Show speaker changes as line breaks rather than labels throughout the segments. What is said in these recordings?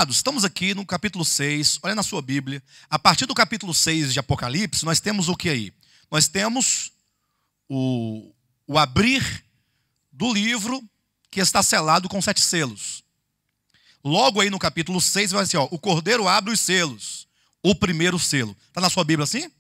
Amados, estamos aqui no capítulo 6, olha na sua Bíblia. A partir do capítulo 6 de Apocalipse, nós temos o que aí? Nós temos o abrir do livro que está selado com 7 selos. Logo aí no capítulo 6 vai assim, ó, o Cordeiro abre os selos, o primeiro selo. Está na sua Bíblia assim?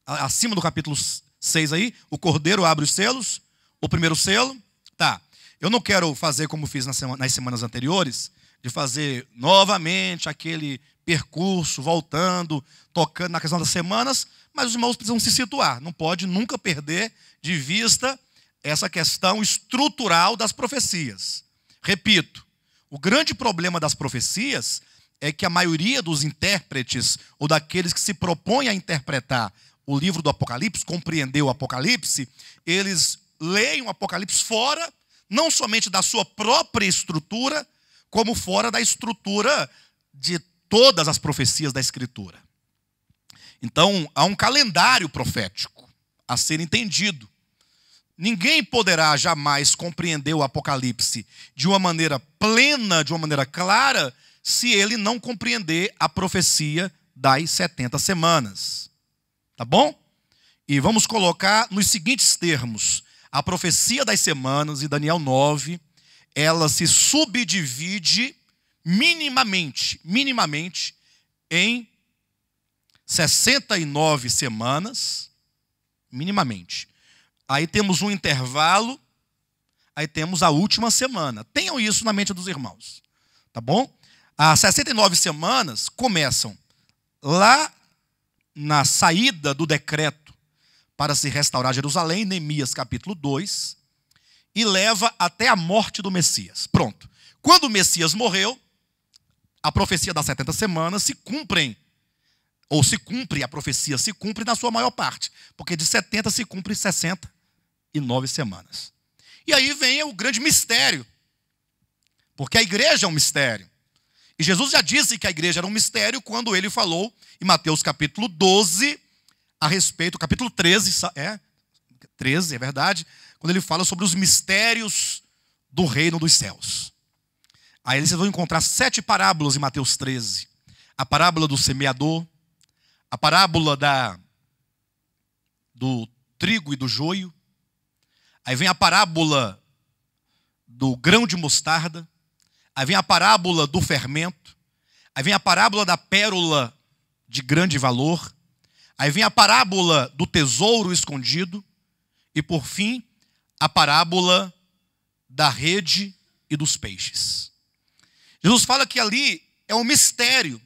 Acima do capítulo 6 aí, o Cordeiro abre os selos, o primeiro selo. Tá, eu não quero fazer como fiz nas semanas anteriores, de fazer novamente aquele percurso, voltando, tocando na questão das semanas, mas os irmãos precisam se situar. Não pode nunca perder de vista essa questão estrutural das profecias. Repito, o grande problema das profecias é que a maioria dos intérpretes ou daqueles que se propõem a interpretar o livro do Apocalipse, compreender o Apocalipse, eles leem o Apocalipse fora, não somente da sua própria estrutura, como fora da estrutura de todas as profecias da Escritura. Então, há um calendário profético a ser entendido. Ninguém poderá jamais compreender o Apocalipse de uma maneira plena, de uma maneira clara, se ele não compreender a profecia das 70 semanas. Tá bom? E vamos colocar nos seguintes termos. A profecia das semanas, em Daniel 9, ela se subdivide minimamente em 69 semanas, minimamente. Aí temos um intervalo, aí temos a última semana. Tenham isso na mente dos irmãos, tá bom? As 69 semanas começam lá na saída do decreto para se restaurar Jerusalém, Neemias capítulo 2, e leva até a morte do Messias. Pronto. Quando o Messias morreu, a profecia das 70 semanas se cumpre, a profecia se cumpre na sua maior parte, porque de 70 se cumpre 69 semanas. E aí vem o grande mistério, porque a igreja é um mistério. E Jesus já disse que a igreja era um mistério quando ele falou em Mateus capítulo 12, a respeito, capítulo 13, 13, é verdade, quando ele fala sobre os mistérios do reino dos céus. Aí vocês vão encontrar 7 parábolas em Mateus 13. A parábola do semeador, a parábola do trigo e do joio, aí vem a parábola do grão de mostarda, aí vem a parábola do fermento, aí vem a parábola da pérola de grande valor, aí vem a parábola do tesouro escondido, e por fim, a parábola da rede e dos peixes. Jesus fala que ali é um mistério.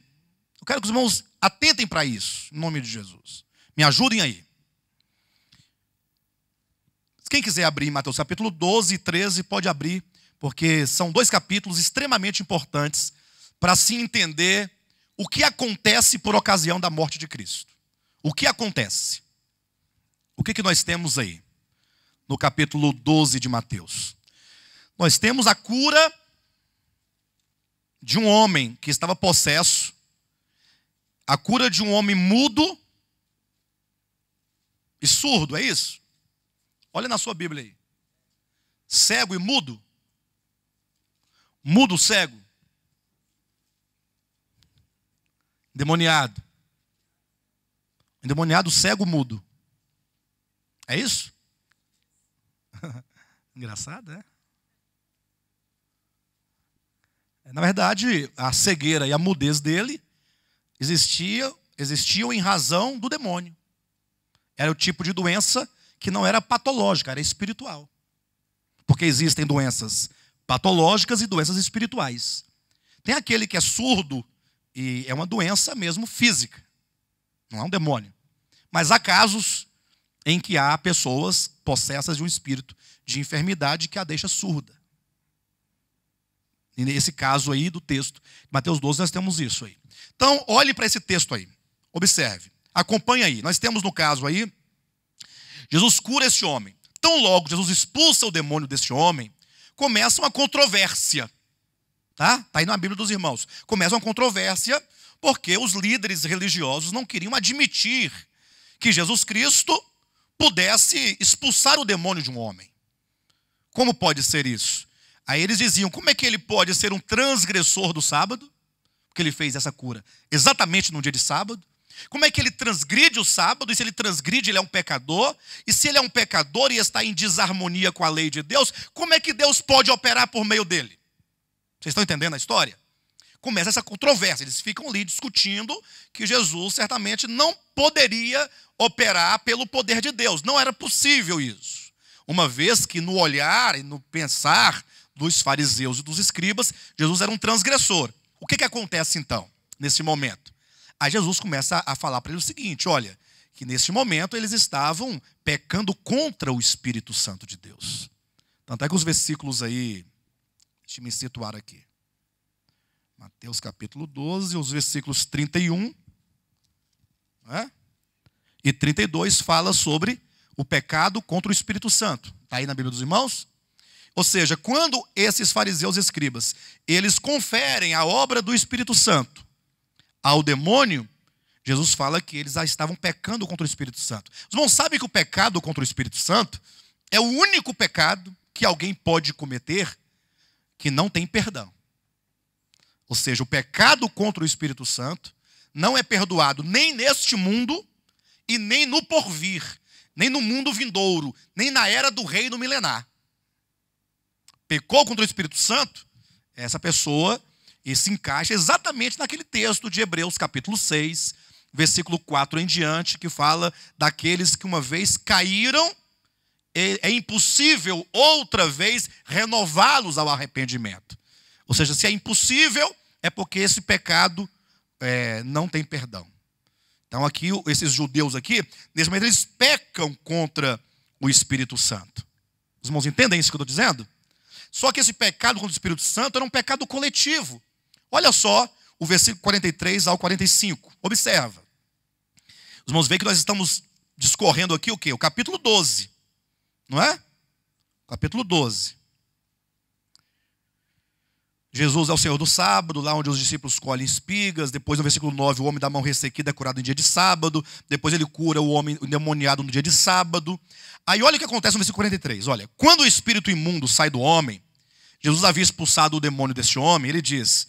Eu quero que os irmãos atentem para isso, em nome de Jesus. Me ajudem aí. Quem quiser abrir em Mateus capítulo 12 e 13, pode abrir, porque são 2 capítulos extremamente importantes para se entender o que acontece por ocasião da morte de Cristo. O que acontece? O que nós temos aí? No capítulo 12 de Mateus. Nós temos a cura de um homem que estava possesso, a cura de um homem mudo e surdo, é isso? Olha na sua Bíblia aí. Cego e mudo. Mudo, cego. Endemoniado. Endemoniado, cego, mudo. É isso? Engraçado, é? Na verdade, a cegueira e a mudez dele existiam em razão do demônio. Era o tipo de doença que não era patológica, era espiritual. Porque existem doenças patológicas e doenças espirituais. Tem aquele que é surdo e é uma doença mesmo física. Não é um demônio. Mas há casos em que há pessoas possessas de um espírito de enfermidade que a deixa surda. E nesse caso aí do texto, Mateus 12, nós temos isso aí. Então, olhe para esse texto aí. Observe. Acompanhe aí. Nós temos no caso aí, Jesus cura esse homem. Tão logo Jesus expulsa o demônio desse homem, começa uma controvérsia. Tá aí na Bíblia dos irmãos. Começa uma controvérsia porque os líderes religiosos não queriam admitir que Jesus Cristo pudesse expulsar o demônio de um homem. Como pode ser isso? Aí eles diziam, como é que ele pode ser um transgressor do sábado? que ele fez essa cura? Exatamente no dia de sábado. Como é que ele transgride o sábado? E se ele transgride, ele é um pecador. E se ele é um pecador e está em desarmonia com a lei de Deus, como é que Deus pode operar por meio dele? Vocês estão entendendo a história? Começa essa controvérsia. Eles ficam ali discutindo que Jesus certamente não poderia operar pelo poder de Deus. Não era possível isso. Uma vez que no olhar e no pensar dos fariseus e dos escribas, Jesus era um transgressor. O que acontece então, nesse momento? Aí Jesus começa a falar para ele o seguinte, olha, que neste momento eles estavam pecando contra o Espírito Santo de Deus. Tanto é que os versículos aí, deixa eu me situar aqui. Mateus capítulo 12, os versículos 31 e 32 fala sobre o pecado contra o Espírito Santo. Está aí na Bíblia dos irmãos? Ou seja, quando esses fariseus e escribas, eles conferem a obra do Espírito Santo ao demônio, Jesus fala que eles já estavam pecando contra o Espírito Santo. Os irmãos sabem que o pecado contra o Espírito Santo é o único pecado que alguém pode cometer que não tem perdão. Ou seja, o pecado contra o Espírito Santo não é perdoado nem neste mundo e nem no porvir, nem no mundo vindouro, nem na era do reino milenar. Pecou contra o Espírito Santo, essa pessoa e se encaixa exatamente naquele texto de Hebreus capítulo 6, versículo 4 em diante, que fala daqueles que uma vez caíram, é impossível outra vez renová-los ao arrependimento. Ou seja, se é impossível, é porque esse pecado não tem perdão. Então aqui, esses judeus aqui, nesse momento eles pecam contra o Espírito Santo. Os irmãos entendem isso que eu estou dizendo? Só que esse pecado contra o Espírito Santo era um pecado coletivo. Olha só o versículo 43 ao 45. Observa. Os irmãos veem que nós estamos discorrendo aqui o quê? O capítulo 12. Não é? Capítulo 12. Jesus é o Senhor do sábado, lá onde os discípulos colhem espigas. Depois, no versículo 9, o homem da mão ressequida é curado em dia de sábado. Depois ele cura o homem endemoniado no dia de sábado. Aí olha o que acontece no versículo 43. Olha, quando o espírito imundo sai do homem, Jesus havia expulsado o demônio deste homem, ele diz,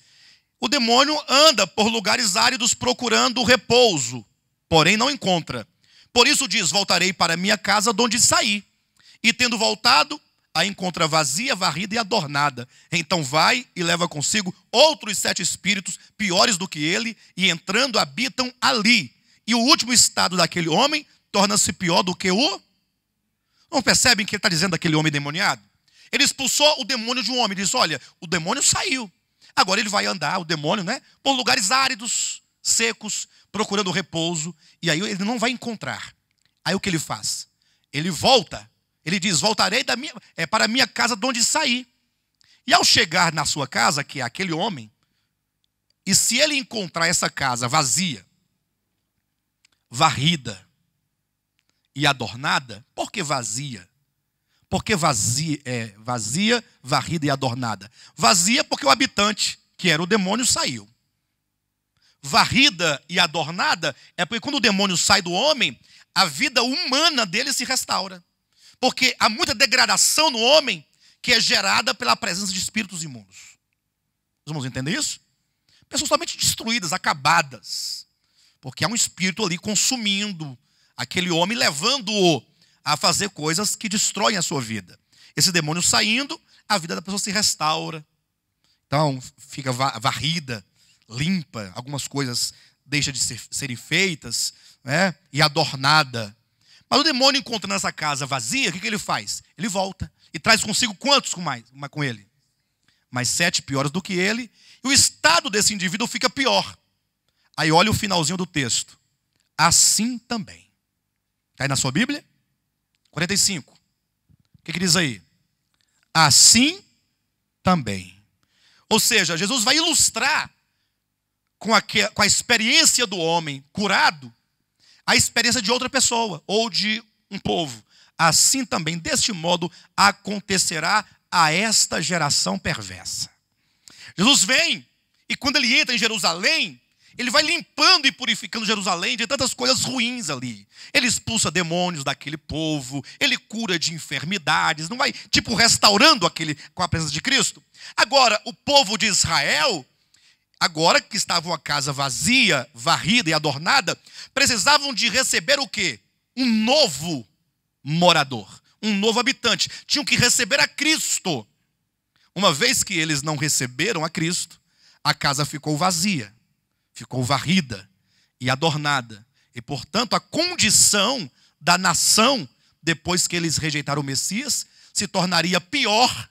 o demônio anda por lugares áridos procurando repouso, porém não encontra. Por isso diz, voltarei para minha casa de onde saí. E tendo voltado, a encontra vazia, varrida e adornada. Então vai e leva consigo outros 7 espíritos piores do que ele, e entrando habitam ali. E o último estado daquele homem torna-se pior do que o... Não percebem que ele está dizendo daquele homem demoniado? Ele expulsou o demônio de um homem. Ele diz, olha, o demônio saiu. Agora ele vai andar, o demônio, por lugares áridos, secos, procurando repouso. E aí ele não vai encontrar. Aí o que ele faz? Ele volta. Ele diz, voltarei para a minha casa de onde saí. E ao chegar na sua casa, que é aquele homem, e se ele encontrar essa casa vazia, varrida e adornada, por que vazia? Porque vazia, varrida e adornada. Vazia porque o habitante, que era o demônio, saiu. Varrida e adornada é porque quando o demônio sai do homem, a vida humana dele se restaura. Porque há muita degradação no homem que é gerada pela presença de espíritos imundos. Os irmãos entendem isso? Pessoas totalmente destruídas, acabadas. Porque há um espírito ali consumindo aquele homem, levando-o a fazer coisas que destroem a sua vida. Esse demônio saindo, a vida da pessoa se restaura. Então, fica varrida, limpa, algumas coisas deixam de serem feitas, e adornada. Mas o demônio, encontrando essa casa vazia, o que ele faz? Ele volta e traz consigo quantos com ele? Mais 7 piores do que ele. E o estado desse indivíduo fica pior. Aí olha o finalzinho do texto. Assim também. Está aí na sua Bíblia? 45. O que diz aí? Assim também. Ou seja, Jesus vai ilustrar com a experiência do homem curado, a experiência de outra pessoa, ou de um povo. Assim também, deste modo, acontecerá a esta geração perversa. Jesus vem, e quando ele entra em Jerusalém, ele vai limpando e purificando Jerusalém de tantas coisas ruins ali. Ele expulsa demônios daquele povo, ele cura de enfermidades, não vai, restaurando aquele com a presença de Cristo. Agora, o povo de Israel, agora que estavam a casa vazia, varrida e adornada, precisavam de receber o quê? Um novo morador, um novo habitante. Tinham que receber a Cristo. Uma vez que eles não receberam a Cristo, a casa ficou vazia, ficou varrida e adornada. E, portanto, a condição da nação, depois que eles rejeitaram o Messias, se tornaria pior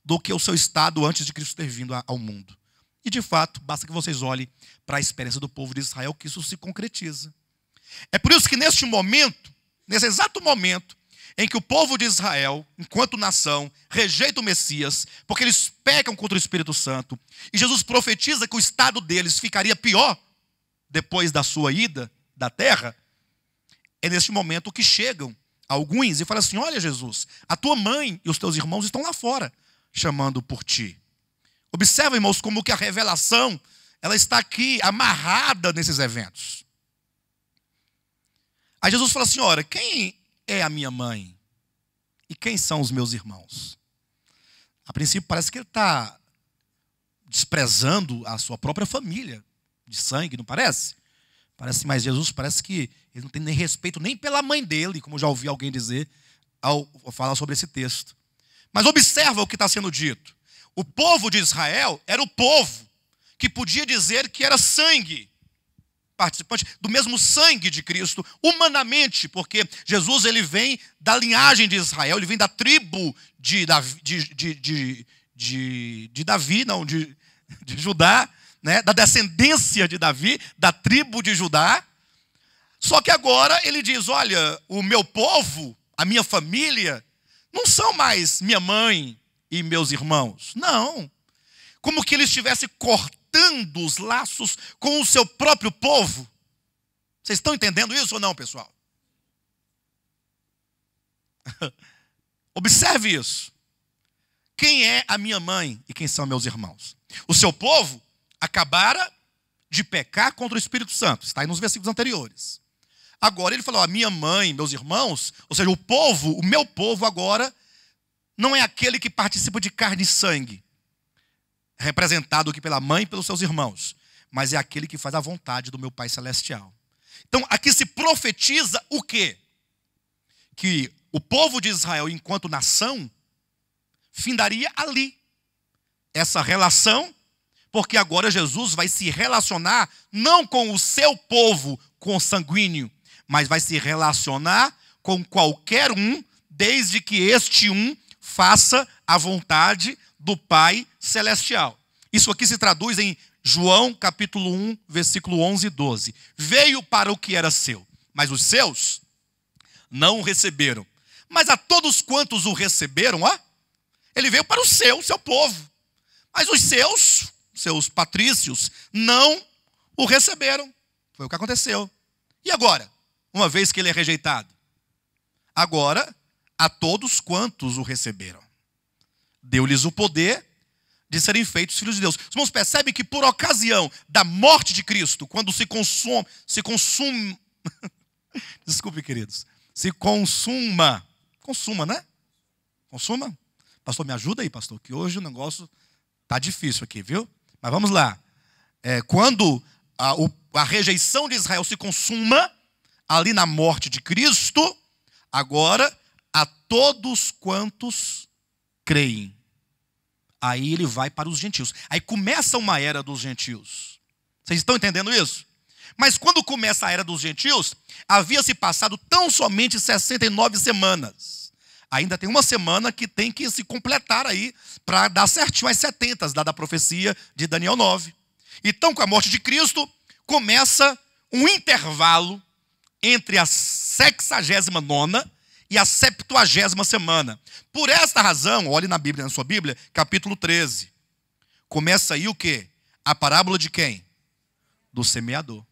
do que o seu estado antes de Cristo ter vindo ao mundo. E, de fato, basta que vocês olhem para a experiência do povo de Israel que isso se concretiza. É por isso que neste momento, nesse exato momento, em que o povo de Israel, enquanto nação, rejeita o Messias, porque eles pecam contra o Espírito Santo, e Jesus profetiza que o estado deles ficaria pior depois da sua ida da terra, é neste momento que chegam alguns e falam assim: olha, Jesus, a tua mãe e os teus irmãos estão lá fora, chamando por ti. Observa, irmãos, como que a revelação, ela está aqui amarrada nesses eventos. Aí Jesus fala assim: olha, quem é a minha mãe? E quem são os meus irmãos? A princípio parece que ele está desprezando a sua própria família de sangue, não parece? Parece, mas Jesus parece que ele não tem nem respeito nem pela mãe dele, como eu já ouvi alguém dizer ao falar sobre esse texto. Mas observa o que está sendo dito. O povo de Israel era o povo que podia dizer que era sangue, participante do mesmo sangue de Cristo, humanamente, porque Jesus ele vem da linhagem de Israel, ele vem da tribo de Judá, né, da descendência de Davi, da tribo de Judá. Só que agora ele diz: olha, o meu povo, a minha família, não são mais minha mãe e meus irmãos. Não. Como que ele estivesse cortando os laços com o seu próprio povo. Vocês estão entendendo isso ou não, pessoal? Observe isso. Quem é a minha mãe e quem são meus irmãos? O seu povo acabara de pecar contra o Espírito Santo. Está aí nos versículos anteriores. Agora ele falou: a minha mãe, meus irmãos, ou seja, o povo, o meu povo agora, não é aquele que participa de carne e sangue, representado aqui pela mãe e pelos seus irmãos, mas é aquele que faz a vontade do meu Pai Celestial. Então aqui se profetiza o quê? Que o povo de Israel, enquanto nação, findaria ali essa relação, porque agora Jesus vai se relacionar não com o seu povo consanguíneo, mas vai se relacionar com qualquer um, desde que este um faça a vontade do Pai Celestial. Isso aqui se traduz em João capítulo 1, versículo 11 e 12. Veio para o que era seu, mas os seus não o receberam. Mas a todos quantos o receberam, ele veio para o seu povo. Mas os seus patrícios, não o receberam. Foi o que aconteceu. E agora? Uma vez que ele é rejeitado? Agora, a todos quantos o receberam, deu-lhes o poder de serem feitos filhos de Deus. Os irmãos percebem que por ocasião da morte de Cristo, quando se consuma, desculpe, queridos, se consuma, né? Consuma? Pastor, me ajuda aí, pastor, que hoje o negócio está difícil aqui, viu? Mas vamos lá. Quando a rejeição de Israel se consuma, ali na morte de Cristo, agora, a todos quantos creem. Aí ele vai para os gentios. Aí começa uma era dos gentios. Vocês estão entendendo isso? Mas quando começa a era dos gentios, havia se passado tão somente 69 semanas. Ainda tem uma semana que tem que se completar aí, para dar certinho as 70, dada a profecia de Daniel 9. Então, com a morte de Cristo, começa um intervalo entre a 69ª e a 70ª semana. Por esta razão, olhe na Bíblia, na sua Bíblia, capítulo 13. Começa aí o quê? A parábola de quem? Do semeador.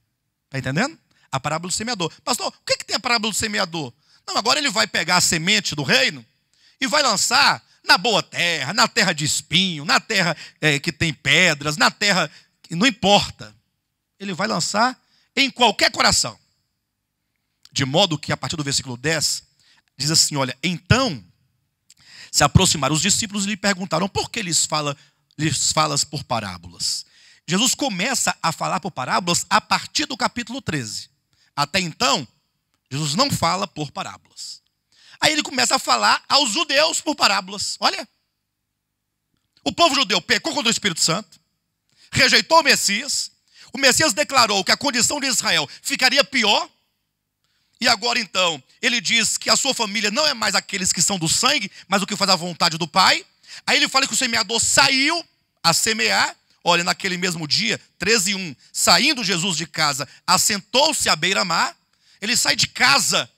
Está entendendo? A parábola do semeador. Pastor, o que tem a parábola do semeador? Não, agora ele vai pegar a semente do reino e vai lançar na boa terra, na terra de espinho, na terra que tem pedras, na terra que não importa. Ele vai lançar em qualquer coração. De modo que a partir do versículo 10, diz assim, olha, então se aproximaram os discípulos e lhe perguntaram: por que lhes falas por parábolas? Jesus começa a falar por parábolas a partir do capítulo 13. Até então, Jesus não fala por parábolas. Aí ele começa a falar aos judeus por parábolas. Olha, o povo judeu pecou contra o Espírito Santo, rejeitou o Messias declarou que a condição de Israel ficaria pior, e agora então, ele diz que a sua família não é mais aqueles que são do sangue, mas o que faz a vontade do Pai. Aí ele fala que o semeador saiu a semear. Olha, naquele mesmo dia, 13:1, saindo Jesus de casa, assentou-se à beira-mar. Ele sai de casa,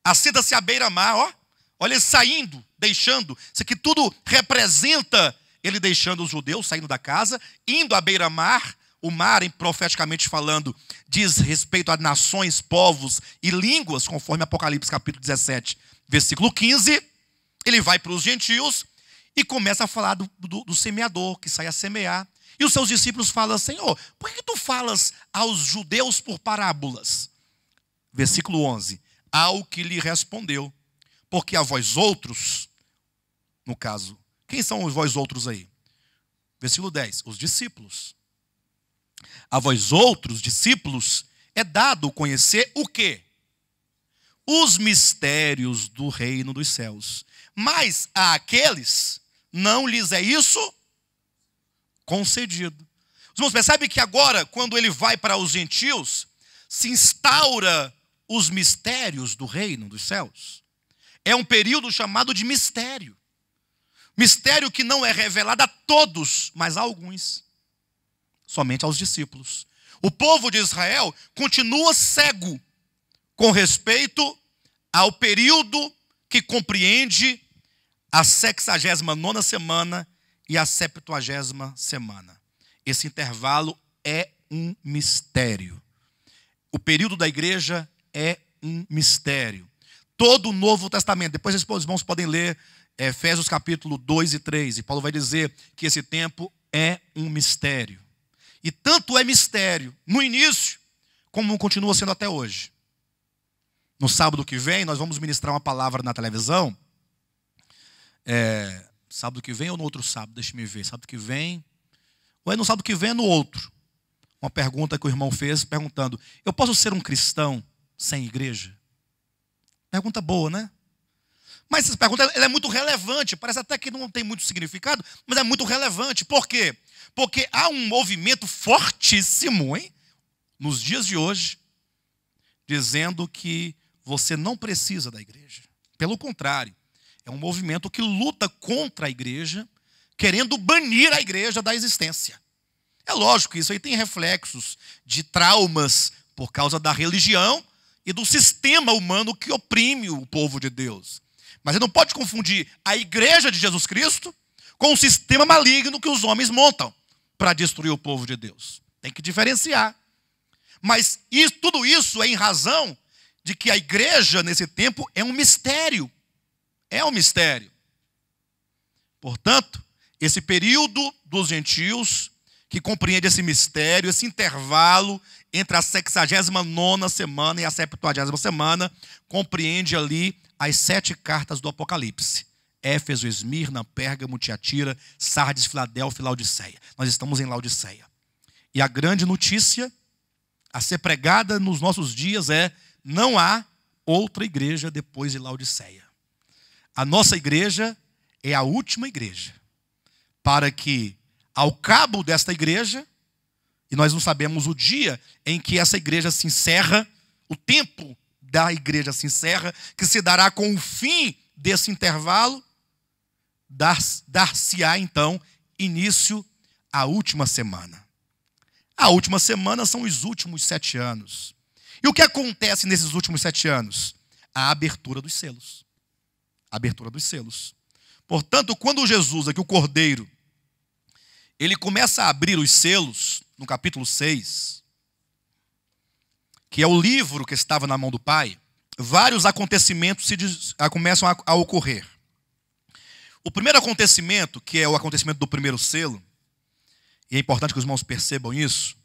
assenta-se à beira-mar, ó. Olha ele saindo, deixando. Isso aqui tudo representa ele deixando os judeus, saindo da casa, indo à beira-mar. O mar, profeticamente falando, diz respeito a nações, povos e línguas, conforme Apocalipse capítulo 17, versículo 15. Ele vai para os gentios e começa a falar do semeador, que sai a semear. E os seus discípulos falam: Senhor, por que tu falas aos judeus por parábolas? Versículo 11. Ao que lhe respondeu: porque a vós outros, no caso, quem são os vós outros aí? Versículo 10, os discípulos. A vós outros, discípulos, é dado conhecer o quê? Os mistérios do reino dos céus. Mas a aqueles não lhes é isso concedido. Os irmãos percebem que agora, quando ele vai para os gentios, se instaura os mistérios do reino dos céus. É um período chamado de mistério. Mistério que não é revelado a todos, mas a alguns. Somente aos discípulos. O povo de Israel continua cego com respeito ao período que compreende a 69ª semana e a 70ª semana. Esse intervalo é um mistério. O período da igreja é um mistério. Todo o Novo Testamento, depois os irmãos podem ler Efésios capítulo 2 e 3, e Paulo vai dizer que esse tempo é um mistério. E tanto é mistério no início, como continua sendo até hoje. No sábado que vem, nós vamos ministrar uma palavra na televisão. Sábado que vem ou no outro sábado? Deixa-me ver. Sábado que vem. Ou é no sábado que vem ou no outro? Uma pergunta que o irmão fez, perguntando: eu posso ser um cristão sem igreja? Pergunta boa, né? Mas essa pergunta ela é muito relevante. Parece até que não tem muito significado, mas é muito relevante. Por quê? Porque há um movimento fortíssimo, hein, nos dias de hoje, dizendo que você não precisa da igreja. Pelo contrário, é um movimento que luta contra a igreja, querendo banir a igreja da existência. É lógico que isso aí tem reflexos de traumas por causa da religião e do sistema humano que oprime o povo de Deus. Mas você não pode confundir a igreja de Jesus Cristo com o sistema maligno que os homens montam para destruir o povo de Deus. Tem que diferenciar. Mas tudo isso é em razão de que a igreja nesse tempo é um mistério. É um mistério. Portanto, esse período dos gentios, que compreende esse mistério, esse intervalo entre a 69ª semana e a 70ª semana, compreende ali as 7 cartas do Apocalipse. Éfeso, Esmirna, Pérgamo, Tiatira, Sardes, Filadélfia e Laodiceia. Nós estamos em Laodiceia. E a grande notícia a ser pregada nos nossos dias é: não há outra igreja depois de Laodiceia. A nossa igreja é a última igreja. Para que, ao cabo desta igreja, e nós não sabemos o dia em que essa igreja se encerra, o tempo da igreja se encerra, que se dará com o fim desse intervalo, dar-se-á então início à última semana. A última semana são os últimos 7 anos. E o que acontece nesses últimos 7 anos? A abertura dos selos. A abertura dos selos. Portanto, quando Jesus, aqui o Cordeiro, ele começa a abrir os selos, no capítulo 6, que é o livro que estava na mão do Pai, vários acontecimentos começam a ocorrer. O primeiro acontecimento, que é o acontecimento do primeiro selo, e é importante que os irmãos percebam isso,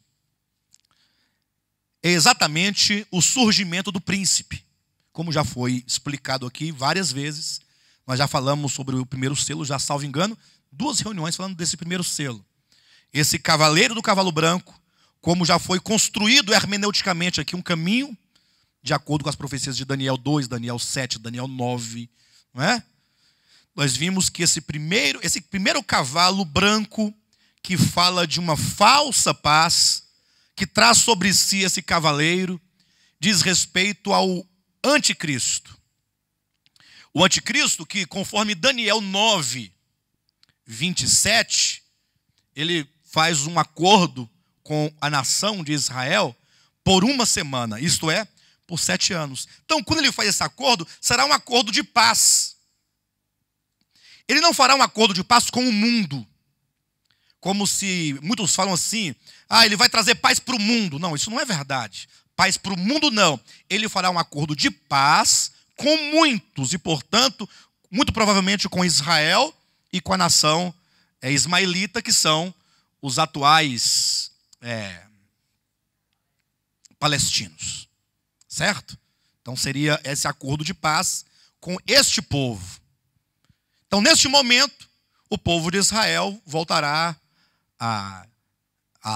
é exatamente o surgimento do príncipe. Como já foi explicado aqui várias vezes, nós já falamos sobre o primeiro selo, já salvo engano, 2 reuniões falando desse primeiro selo. esse cavaleiro do cavalo branco, como já foi construído hermeneuticamente aqui um caminho, de acordo com as profecias de Daniel 2, Daniel 7, Daniel 9, não é? Nós vimos que esse primeiro cavalo branco, que fala de uma falsa paz, que traz sobre si esse cavaleiro, diz respeito ao anticristo. O anticristo que, conforme Daniel 9, 27, ele faz um acordo com a nação de Israel por uma semana, isto é, por 7 anos. Então, quando ele faz esse acordo, será um acordo de paz. Ele não fará um acordo de paz com o mundo, como se muitos falam assim, ele vai trazer paz para o mundo. Não, isso não é verdade. Paz para o mundo não. Ele fará um acordo de paz com muitos, e portanto, muito provavelmente com Israel e com a nação ismaelita, que são os atuais palestinos. Certo? Então seria esse acordo de paz com este povo. Então, neste momento, o povo de Israel voltará a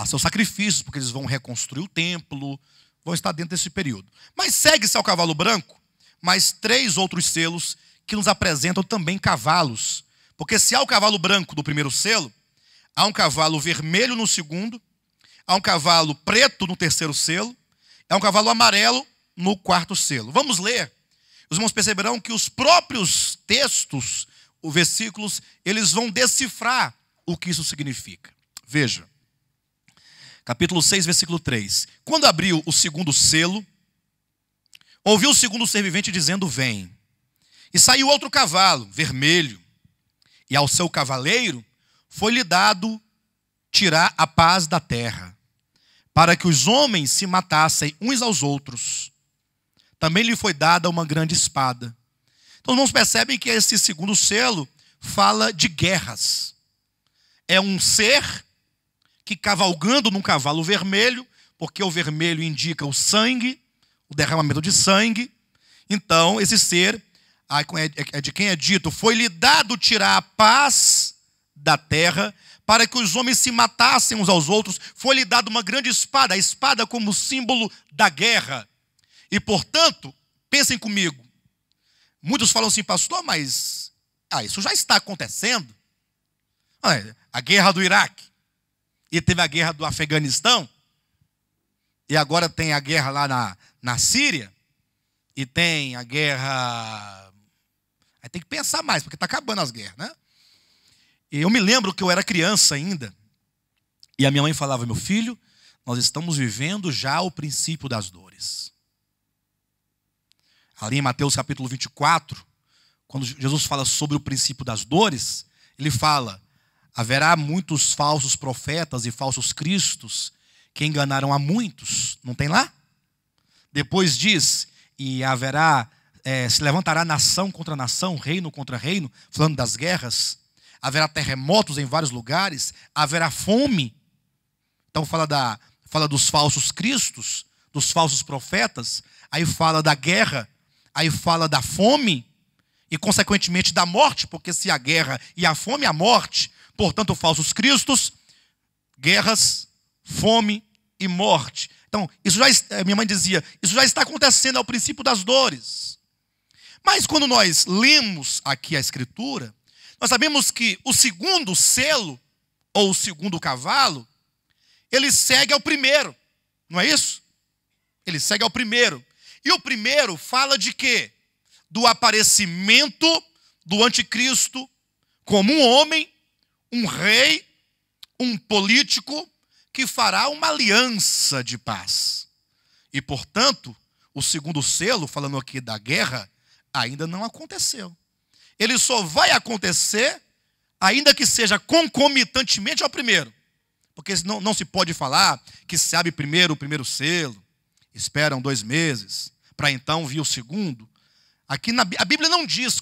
seus sacrifícios, porque eles vão reconstruir o templo, vão estar dentro desse período. Mas segue-se ao cavalo branco mais 3 outros selos que nos apresentam também cavalos. Porque se há o cavalo branco do primeiro selo, há um cavalo vermelho no segundo, há um cavalo preto no terceiro selo, há um cavalo amarelo no quarto selo. Vamos ler. Os irmãos perceberão que os próprios textos, os versículos, eles vão decifrar o que isso significa. Veja. Capítulo 6, versículo 3. Quando abriu o segundo selo, ouviu o segundo ser vivente dizendo, vem. E saiu outro cavalo, vermelho. E ao seu cavaleiro foi-lhe dado tirar a paz da terra, para que os homens se matassem uns aos outros. Também lhe foi dada uma grande espada. Então, os irmãos percebem que esse segundo selo fala de guerras. É um ser que, cavalgando num cavalo vermelho, porque o vermelho indica o sangue, o derramamento de sangue. Então, esse ser, de quem é dito, foi-lhe dado tirar a paz da terra, para que os homens se matassem uns aos outros. Foi-lhe dada uma grande espada, a espada como símbolo da guerra. E, portanto, pensem comigo, muitos falam assim, pastor, mas isso já está acontecendo. A guerra do Iraque, e teve a guerra do Afeganistão, e agora tem a guerra lá na Síria, e tem a guerra... Aí tem que pensar mais, porque está acabando as guerras, né? E eu me lembro que eu era criança ainda, e a minha mãe falava, meu filho, nós estamos vivendo já o princípio das dores. Ali em Mateus capítulo 24, quando Jesus fala sobre o princípio das dores, ele fala, haverá muitos falsos profetas e falsos cristos que enganarão a muitos. Não tem lá? Depois diz, e haverá, se levantará nação contra nação, reino contra reino, falando das guerras. Haverá terremotos em vários lugares, haverá fome. Então fala dos falsos cristos, dos falsos profetas, aí fala da guerra, aí fala da fome e, consequentemente, da morte, porque se a guerra e a fome, a morte, portanto, falsos cristos, guerras, fome e morte. Então, minha mãe dizia, isso já está acontecendo, é o princípio das dores. Mas quando nós lemos aqui a Escritura, nós sabemos que o segundo selo, ou o segundo cavalo, ele segue ao primeiro, não é isso? Ele segue ao primeiro. E o primeiro fala de quê? Do aparecimento do anticristo como um homem, um rei, um político que fará uma aliança de paz. E, portanto, o segundo selo, falando aqui da guerra, ainda não aconteceu. Ele só vai acontecer, ainda que seja concomitantemente ao primeiro. Porque não se pode falar que se abre primeiro o primeiro selo, esperam 2 meses, para então vir o segundo. Aqui a Bíblia não diz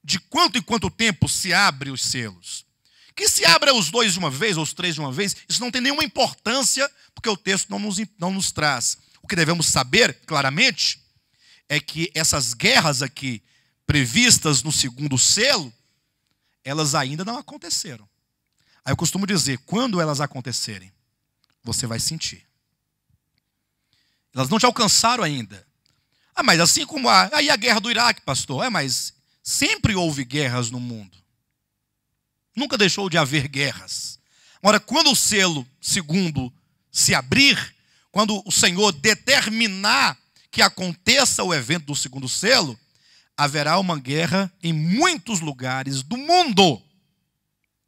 de quanto em quanto tempo se abre os selos. Que se abra os 2 de uma vez, ou os 3 de uma vez, isso não tem nenhuma importância, porque o texto não nos traz. O que devemos saber, claramente, é que essas guerras aqui, previstas no segundo selo, elas ainda não aconteceram. Aí eu costumo dizer, quando elas acontecerem, você vai sentir. Elas não te alcançaram ainda. Ah, mas assim como aí a guerra do Iraque, pastor. Mas sempre houve guerras no mundo. Nunca deixou de haver guerras. Agora, quando o selo segundo se abrir, quando o Senhor determinar que aconteça o evento do segundo selo, haverá uma guerra em muitos lugares do mundo.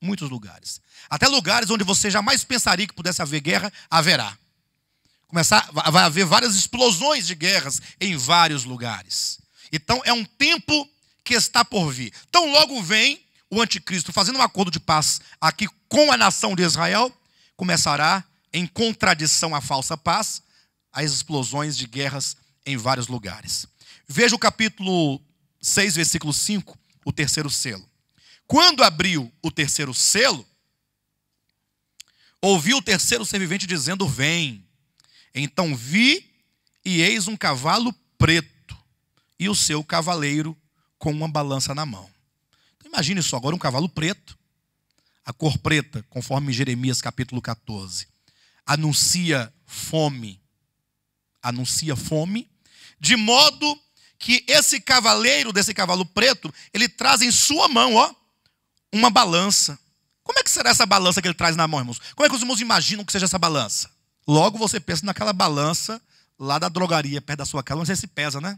Muitos lugares. Até lugares onde você jamais pensaria que pudesse haver guerra, haverá. Vai haver várias explosões de guerras em vários lugares. Então é um tempo que está por vir. Então logo vem o anticristo fazendo um acordo de paz aqui com a nação de Israel, começará em contradição à falsa paz, as explosões de guerras em vários lugares. Veja o capítulo 6, versículo 5, o terceiro selo. Quando abriu o terceiro selo, ouvi o terceiro ser vivente dizendo, vem. Então vi e eis um cavalo preto e o seu cavaleiro com uma balança na mão. Então imagine só, agora um cavalo preto, a cor preta, conforme Jeremias capítulo 14, anuncia fome, de modo que esse cavaleiro desse cavalo preto, ele traz em sua mão, uma balança. Como é que será essa balança que ele traz na mão, irmãos? Como é que os irmãos imaginam que seja essa balança? Logo você pensa naquela balança lá da drogaria, perto da sua casa, onde você se pesa, né?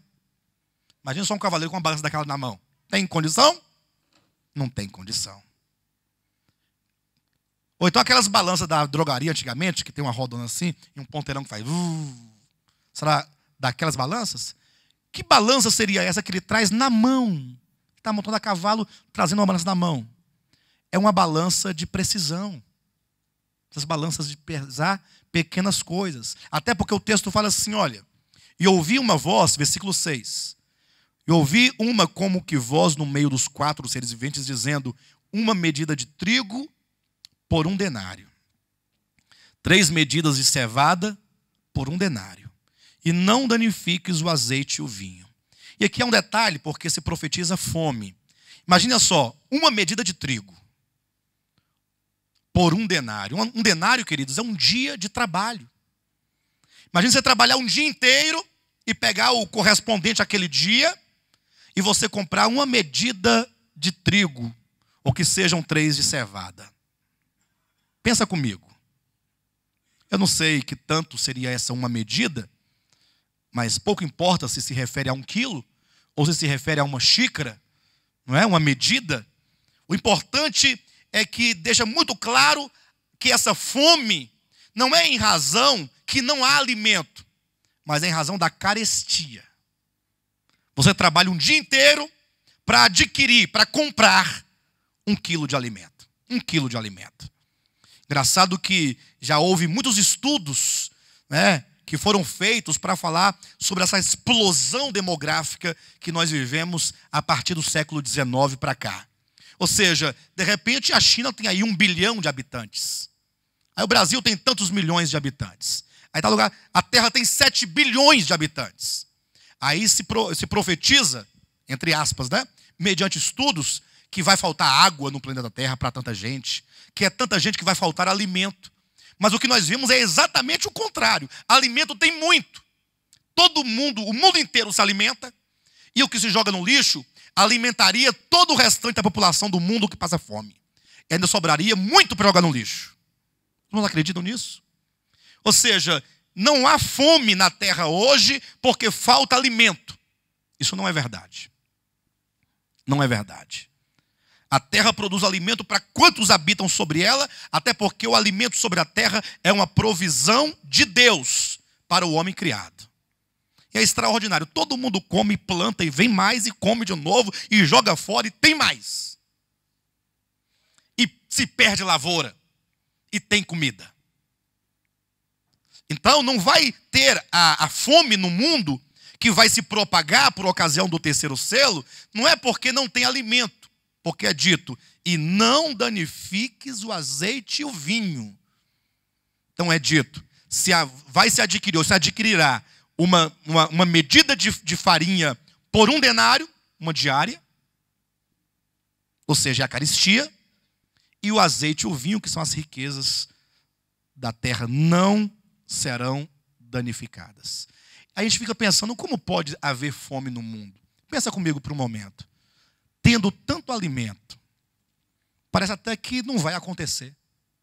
Imagina só um cavaleiro com uma balança daquela na mão. Tem condição? Não tem condição. Ou então aquelas balanças da drogaria antigamente, que tem uma rodona assim, e um ponteirão que faz... Será daquelas balanças? Que balança seria essa que ele traz na mão? Está montando a cavalo, trazendo uma balança na mão. É uma balança de precisão. Essas balanças de pesar pequenas coisas. Até porque o texto fala assim, olha, e ouvi uma voz, versículo 6, e ouvi uma como que voz no meio dos 4 seres viventes, dizendo, uma medida de trigo por 1 denário. 3 medidas de cevada por 1 denário. E não danifiques o azeite e o vinho. E aqui é um detalhe, porque se profetiza fome. Imagina só, uma medida de trigo por 1 denário. Um denário, queridos, é um dia de trabalho. Imagina você trabalhar um dia inteiro e pegar o correspondente àquele dia e você comprar uma medida de trigo, ou que sejam 3 de cevada. Pensa comigo. Eu não sei que tanto seria essa uma medida, mas pouco importa se refere a 1 quilo ou se refere a uma xícara, não é? Uma medida. O importante é que deixa muito claro que essa fome não é em razão que não há alimento, mas é em razão da carestia. Você trabalha um dia inteiro para adquirir, para comprar 1 quilo de alimento. 1 quilo de alimento. Engraçado que já houve muitos estudos, né, que foram feitos para falar sobre essa explosão demográfica que nós vivemos a partir do século XIX para cá. Ou seja, de repente a China tem aí 1 bilhão de habitantes. Aí o Brasil tem tantos milhões de habitantes. Aí tal lugar, a Terra tem 7 bilhões de habitantes. Aí se profetiza, entre aspas, né, mediante estudos, que vai faltar água no planeta Terra para tanta gente, que é tanta gente que vai faltar alimento. Mas o que nós vimos é exatamente o contrário. Alimento tem muito. Todo mundo, o mundo inteiro se alimenta, e o que se joga no lixo alimentaria todo o restante da população do mundo que passa fome. E ainda sobraria muito para jogar no lixo. Vocês não acreditam nisso? Ou seja, não há fome na terra hoje porque falta alimento. Isso não é verdade. Não é verdade. A terra produz alimento para quantos habitam sobre ela, até porque o alimento sobre a terra é uma provisão de Deus para o homem criado. E é extraordinário. Todo mundo come, planta e vem mais e come de novo e joga fora e tem mais. E se perde lavoura e tem comida. Então não vai ter a fome no mundo que vai se propagar por ocasião do terceiro selo, não é porque não tem alimento, porque é dito, e não danifiques o azeite e o vinho. Então é dito, vai se adquirir, ou se adquirirá uma medida de farinha por 1 denário, uma diária, ou seja, a caristia, e o azeite e o vinho, que são as riquezas da terra, não serão danificadas. Aí a gente fica pensando, como pode haver fome no mundo? Pensa comigo por um momento. Tendo tanto alimento, parece até que não vai acontecer.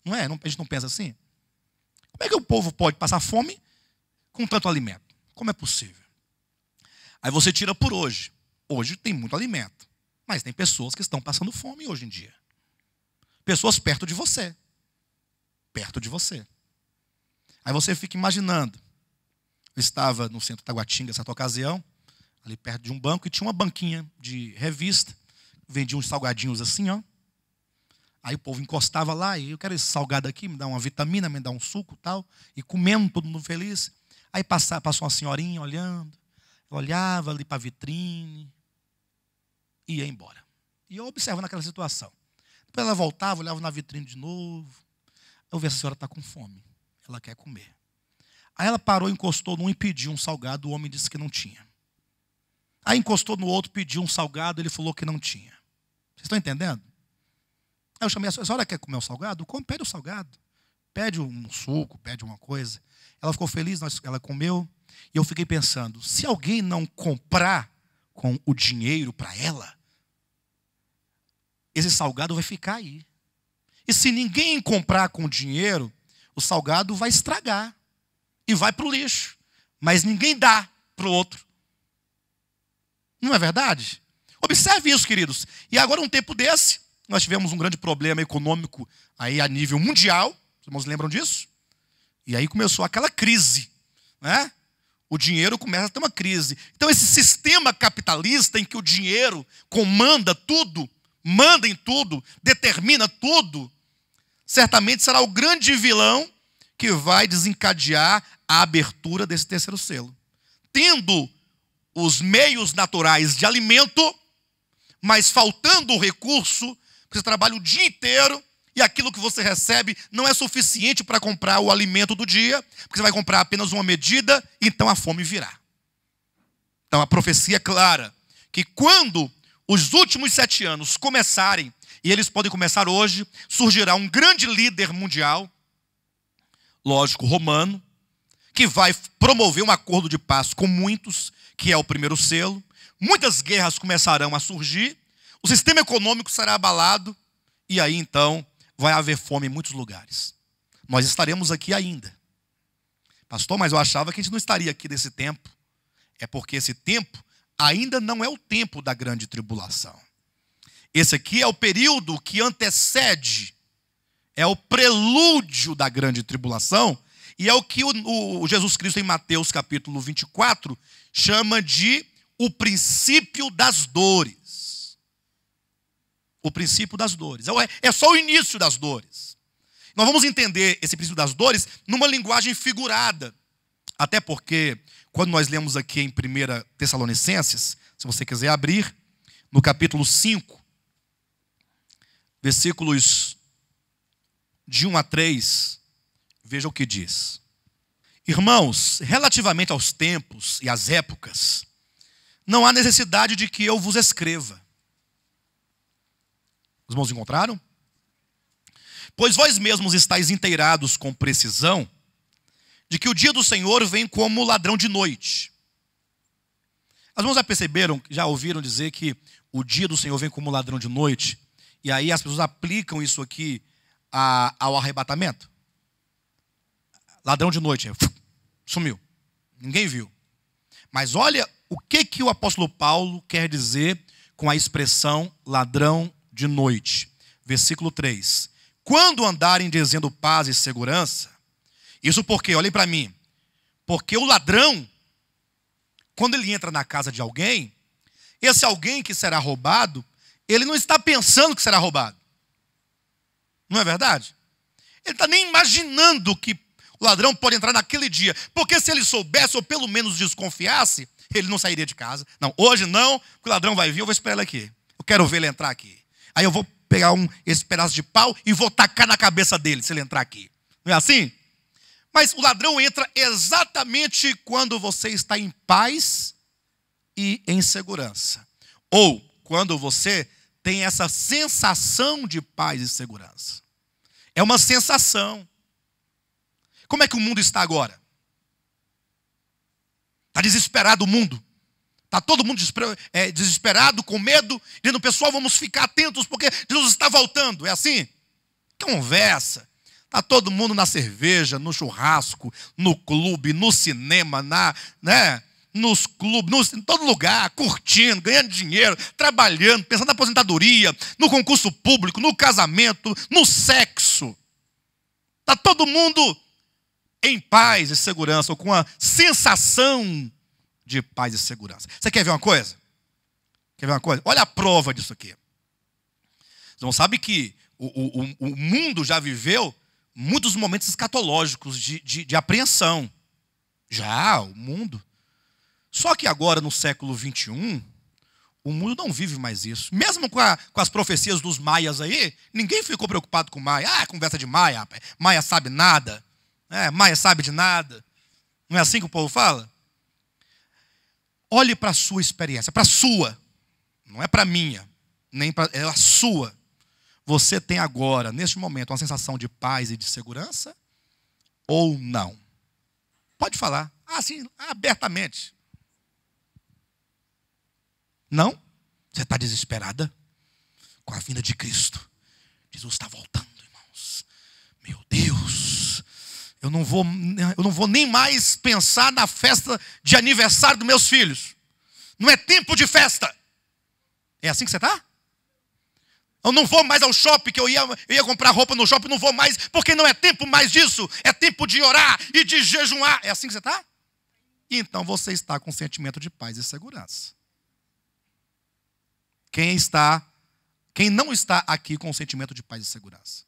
Não é? A gente não pensa assim? Como é que o povo pode passar fome com tanto alimento? Como é possível? Aí você tira por hoje. Hoje tem muito alimento. Mas tem pessoas que estão passando fome hoje em dia. Pessoas perto de você. Perto de você. Aí você fica imaginando. Eu estava no centro de Taguatinga, certa ocasião, ali perto de um banco, e tinha uma banquinha de revista. Vendia uns salgadinhos assim, ó. Aí o povo encostava lá, e eu quero esse salgado aqui, me dá uma vitamina, me dá um suco e tal. E comendo, todo mundo feliz. Aí passou uma senhorinha olhando. Eu olhava ali para a vitrine. E ia embora. E eu observando aquela situação. Depois ela voltava, olhava na vitrine de novo. Eu vi, essa senhora está com fome. Ela quer comer. Aí ela parou, encostou num e pediu um salgado. O homem disse que não tinha. Aí encostou no outro, pediu um salgado. Ele falou que não tinha. Vocês estão entendendo? Aí eu chamei a senhora, quer comer o salgado? Come, pede o salgado. Pede um suco, pede uma coisa. Ela ficou feliz, ela comeu. E eu fiquei pensando, se alguém não comprar com o dinheiro para ela, esse salgado vai ficar aí. E se ninguém comprar com o dinheiro, o salgado vai estragar. E vai para o lixo. Mas ninguém dá para o outro. Não é verdade? Observe isso, queridos. E agora, um tempo desse, nós tivemos um grande problema econômico aí a nível mundial. Os irmãos lembram disso? E aí começou aquela crise, né? O dinheiro começa a ter uma crise. Então esse sistema capitalista em que o dinheiro comanda tudo, manda em tudo, determina tudo, certamente será o grande vilão que vai desencadear a abertura desse terceiro selo. Tendo os meios naturais de alimento, mas faltando o recurso, você trabalha o dia inteiro e aquilo que você recebe não é suficiente para comprar o alimento do dia, porque você vai comprar apenas uma medida, então a fome virá. Então a profecia é clara, que quando os últimos 7 anos começarem, e eles podem começar hoje, surgirá um grande líder mundial, lógico, romano, que vai promover um acordo de paz com muitos, que é o primeiro selo. Muitas guerras começarão a surgir, o sistema econômico será abalado, e aí então vai haver fome em muitos lugares. Nós estaremos aqui ainda. Pastor, mas eu achava que a gente não estaria aqui nesse tempo. É porque esse tempo ainda não é o tempo da grande tribulação. Esse aqui é o período que antecede, é o prelúdio da grande tribulação, e é o que o Jesus Cristo em Mateus capítulo 24 chama de o princípio das dores. O princípio das dores. É só o início das dores. Nós vamos entender esse princípio das dores numa linguagem figurada. Até porque, quando nós lemos aqui em 1 Tessalonicenses, se você quiser abrir, no capítulo 5, versículos de 1 a 3, veja o que diz. Irmãos, relativamente aos tempos e às épocas, não há necessidade de que eu vos escreva. Os irmãos encontraram? Pois vós mesmos estáis inteirados com precisão de que o dia do Senhor vem como ladrão de noite. Os irmãos já perceberam, já ouviram dizer que o dia do Senhor vem como ladrão de noite? E aí as pessoas aplicam isso aqui ao arrebatamento. Ladrão de noite, sumiu. Ninguém viu. Mas olha o que o apóstolo Paulo quer dizer com a expressão ladrão de noite. Versículo 3. Quando andarem dizendo paz e segurança, isso porque, olhem para mim, porque o ladrão, quando ele entra na casa de alguém, esse alguém que será roubado, ele não está pensando que será roubado. Não é verdade? Ele está nem imaginando que o ladrão pode entrar naquele dia. Porque se ele soubesse, ou pelo menos desconfiasse, ele não sairia de casa. Não, hoje não, porque o ladrão vai vir, eu vou esperar ele aqui. Eu quero ver ele entrar aqui. Aí eu vou pegar esse pedaço de pau e vou tacar na cabeça dele, se ele entrar aqui. Não é assim? Mas o ladrão entra exatamente quando você está em paz e em segurança. Ou quando você tem essa sensação de paz e segurança. É uma sensação. Como é que o mundo está agora? Está desesperado o mundo. Está todo mundo desesperado, com medo, dizendo, pessoal, vamos ficar atentos, porque Jesus está voltando. É assim? Conversa. Está todo mundo na cerveja, no churrasco, no clube, no cinema, nos clubes, em todo lugar, curtindo, ganhando dinheiro, trabalhando, pensando na aposentadoria, no concurso público, no casamento, no sexo. Está todo mundo em paz e segurança, ou com a sensação de paz e segurança. Você quer ver uma coisa? Quer ver uma coisa? Olha a prova disso aqui. Você não sabe que o mundo já viveu muitos momentos escatológicos de apreensão. Já, o mundo. Só que agora, no século 21, o mundo não vive mais isso. Mesmo com as profecias dos maias aí, ninguém ficou preocupado com Maia. Ah, conversa de Maia, rapaz. Maia sabe nada. Maia sabe de nada. Não é assim que o povo fala? Olhe para a sua experiência, para a sua. Não é para a minha, nem para a sua. Você tem agora, neste momento, uma sensação de paz e de segurança? Ou não? Pode falar, assim, abertamente. Não? Você está desesperada com a vinda de Cristo. Jesus está voltando, irmãos. Meu Deus. Eu não vou nem mais pensar na festa de aniversário dos meus filhos. Não é tempo de festa. É assim que você está? Eu não vou mais ao shopping, que eu ia comprar roupa no shopping, não vou mais, porque não é tempo mais disso. É tempo de orar e de jejuar. É assim que você está? Então você está com um sentimento de paz e segurança. Quem não está aqui com um sentimento de paz e segurança?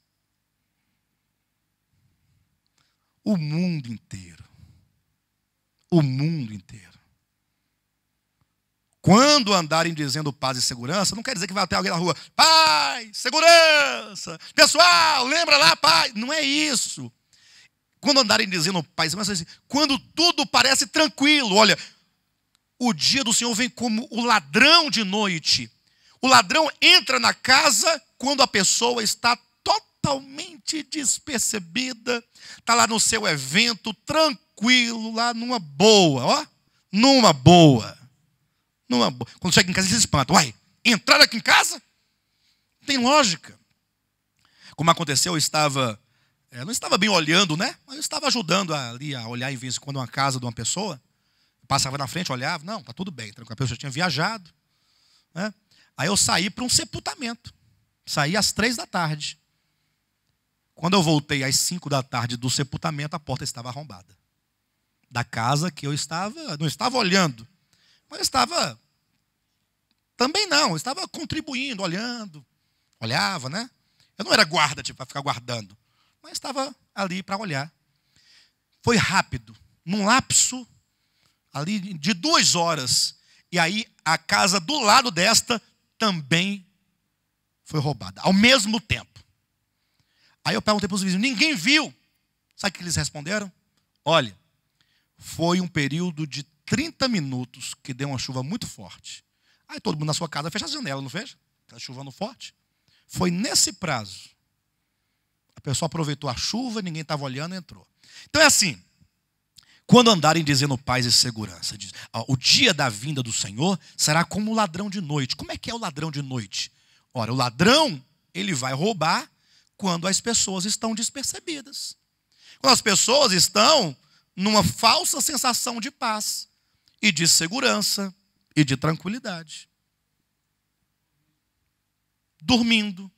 O mundo inteiro. O mundo inteiro. Quando andarem dizendo paz e segurança, não quer dizer que vai ter alguém na rua, paz, segurança, pessoal, lembra lá, paz. Não é isso. Quando andarem dizendo paz e segurança, quando tudo parece tranquilo, olha, o dia do Senhor vem como o ladrão de noite. O ladrão entra na casa quando a pessoa está totalmente despercebida, está lá no seu evento, tranquilo, lá numa boa, ó, numa boa. Quando chega em casa, ele se espanta. Uai, entrar aqui em casa? Tem lógica. Como aconteceu, eu não estava bem olhando, né? Mas eu estava ajudando ali a olhar em vez em quando uma casa de uma pessoa. Eu passava na frente, olhava, não, está tudo bem. A pessoa tinha viajado, né? Aí eu saí para um sepultamento. Saí às 3 da tarde. Quando eu voltei às 5 da tarde do sepultamento, a porta estava arrombada. Da casa que eu não estava olhando, mas estava também não, eu estava contribuindo, olhando. Olhava, né? Eu não era guarda, tipo, para ficar guardando, mas estava ali para olhar. Foi rápido, num lapso ali de 2 horas. E aí a casa do lado desta também foi roubada, ao mesmo tempo. Aí eu perguntei para os vizinhos, ninguém viu. Sabe o que eles responderam? Olha, foi um período de 30 minutos que deu uma chuva muito forte. Aí todo mundo na sua casa fecha a janela, não fecha? Está chovendo forte. Foi nesse prazo. A pessoa aproveitou a chuva, ninguém estava olhando e entrou. Então é assim, quando andarem dizendo paz e segurança, diz, o dia da vinda do Senhor será como o ladrão de noite. Como é que é o ladrão de noite? Ora, o ladrão, ele vai roubar quando as pessoas estão despercebidas. Quando as pessoas estão numa falsa sensação de paz e de segurança e de tranquilidade. Dormindo.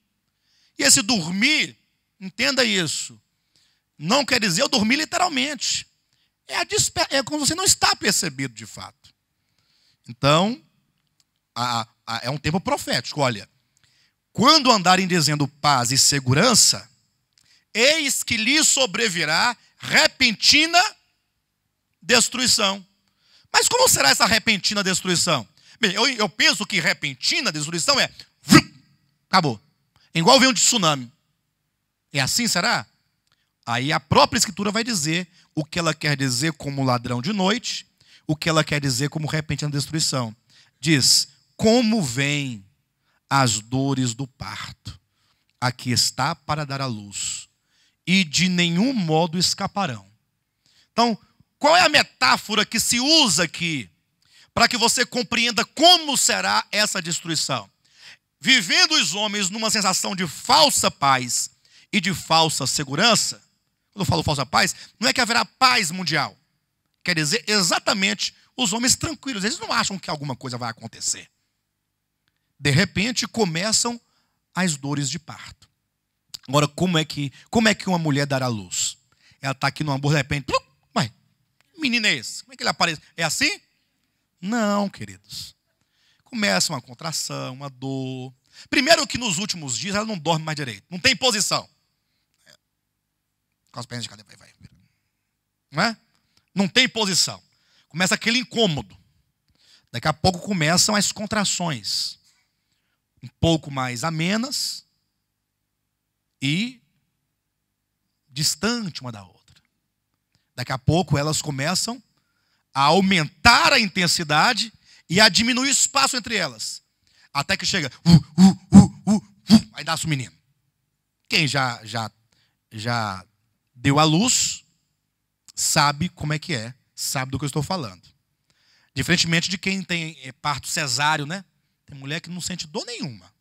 E esse dormir, entenda isso, não quer dizer eu dormir literalmente. É quando você não está percebido de fato. Então, é um tempo profético. Olha, quando andarem dizendo paz e segurança, eis que lhes sobrevirá repentina destruição. Mas como será essa repentina destruição? Bem, eu penso que repentina destruição é acabou. É igual ver um tsunami. É assim, será? Aí a própria Escritura vai dizer o que ela quer dizer como ladrão de noite, o que ela quer dizer como repentina destruição. Diz, como vem as dores do parto. Aqui está para dar à luz, e de nenhum modo escaparão. Então, qual é a metáfora que se usa aqui para que você compreenda como será essa destruição? Vivendo os homens numa sensação de falsa paz e de falsa segurança. Quando eu falo falsa paz, não é que haverá paz mundial. Quer dizer, exatamente, os homens tranquilos. Eles não acham que alguma coisa vai acontecer. De repente, começam as dores de parto. Agora, como é que uma mulher dará luz? Ela está aqui no amor, de repente, ué, que menino é esse? Como é que ele aparece? É assim? Não, queridos. Começa uma contração, uma dor. Primeiro que nos últimos dias ela não dorme mais direito. Não tem posição. Com as pernas de cadeira, vai. Não é? Não tem posição. Começa aquele incômodo. Daqui a pouco começam as contrações. Um pouco mais amenas e distante uma da outra. Daqui a pouco elas começam a aumentar a intensidade e a diminuir o espaço entre elas. Até que chega, aí nasce o menino. Quem já deu à luz, sabe como é que é, sabe do que eu estou falando. Diferentemente de quem tem parto cesáreo, né? Tem mulher que não sente dor nenhuma.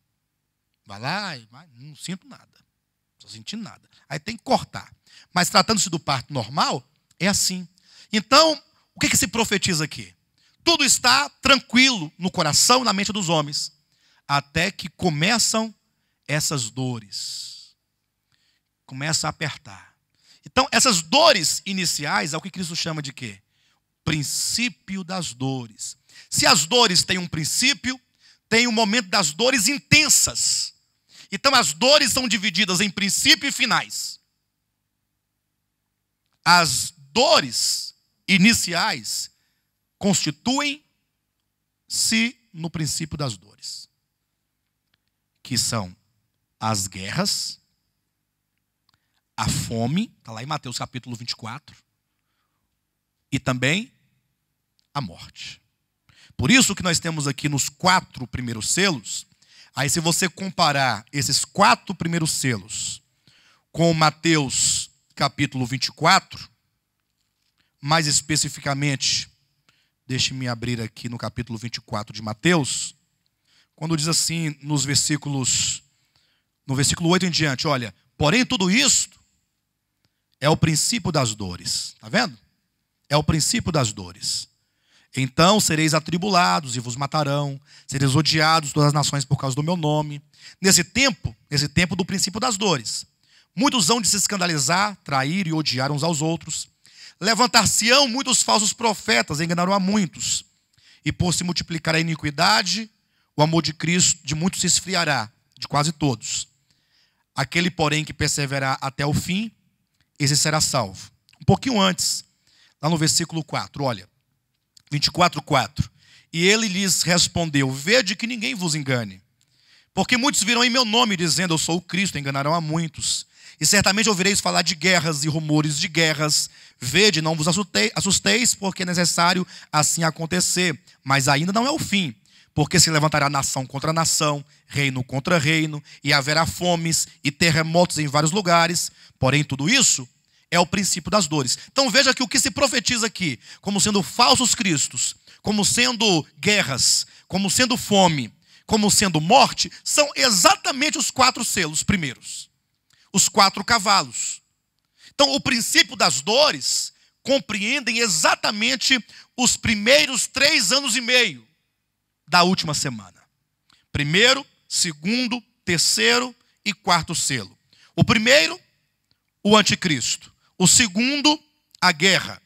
Vai lá e não sinto nada. Não estou sentindo nada. Aí tem que cortar. Mas tratando-se do parto normal, é assim. Então, o que se profetiza aqui? Tudo está tranquilo no coração e na mente dos homens. Até que começam essas dores. Começa a apertar. Então, essas dores iniciais é o que Cristo chama de quê? Princípio das dores. Se as dores têm um princípio, tem um momento das dores intensas. Então, as dores são divididas em princípio e finais. As dores iniciais constituem-se no princípio das dores, que são as guerras, a fome, está lá em Mateus capítulo 24, e também a morte. Por isso que nós temos aqui nos 4 primeiros selos, aí se você comparar esses 4 primeiros selos com Mateus capítulo 24, mais especificamente, deixe-me abrir aqui no capítulo 24 de Mateus, quando diz assim no versículo 8 em diante, olha, porém tudo isto é o princípio das dores. Está vendo? É o princípio das dores. Então sereis atribulados e vos matarão, sereis odiados todas as nações por causa do meu nome. Nesse tempo do princípio das dores, muitos hão de se escandalizar, trair e odiar uns aos outros. Levantar-se-ão muitos falsos profetas, enganarão a muitos. E por se multiplicar a iniquidade, o amor de Cristo de muitos se esfriará, de quase todos. Aquele, porém, que perseverar até o fim, esse será salvo. Um pouquinho antes, lá no versículo 4, olha, 24:4. E ele lhes respondeu, vede que ninguém vos engane. Porque muitos virão em meu nome, dizendo, eu sou o Cristo, enganarão a muitos. E certamente ouvireis falar de guerras e rumores de guerras. Vede, não vos assusteis, porque é necessário assim acontecer. Mas ainda não é o fim. Porque se levantará nação contra nação, reino contra reino, e haverá fomes e terremotos em vários lugares. Porém, tudo isso é o princípio das dores. Então veja que o que se profetiza aqui, como sendo falsos cristos, como sendo guerras, como sendo fome, como sendo morte, são exatamente os 4 selos primeiros. Os 4 cavalos. Então, o princípio das dores compreendem exatamente os primeiros 3 anos e meio da última semana. 1º, 2º, 3º e 4º selo. O primeiro, o anticristo. O 2º, a guerra.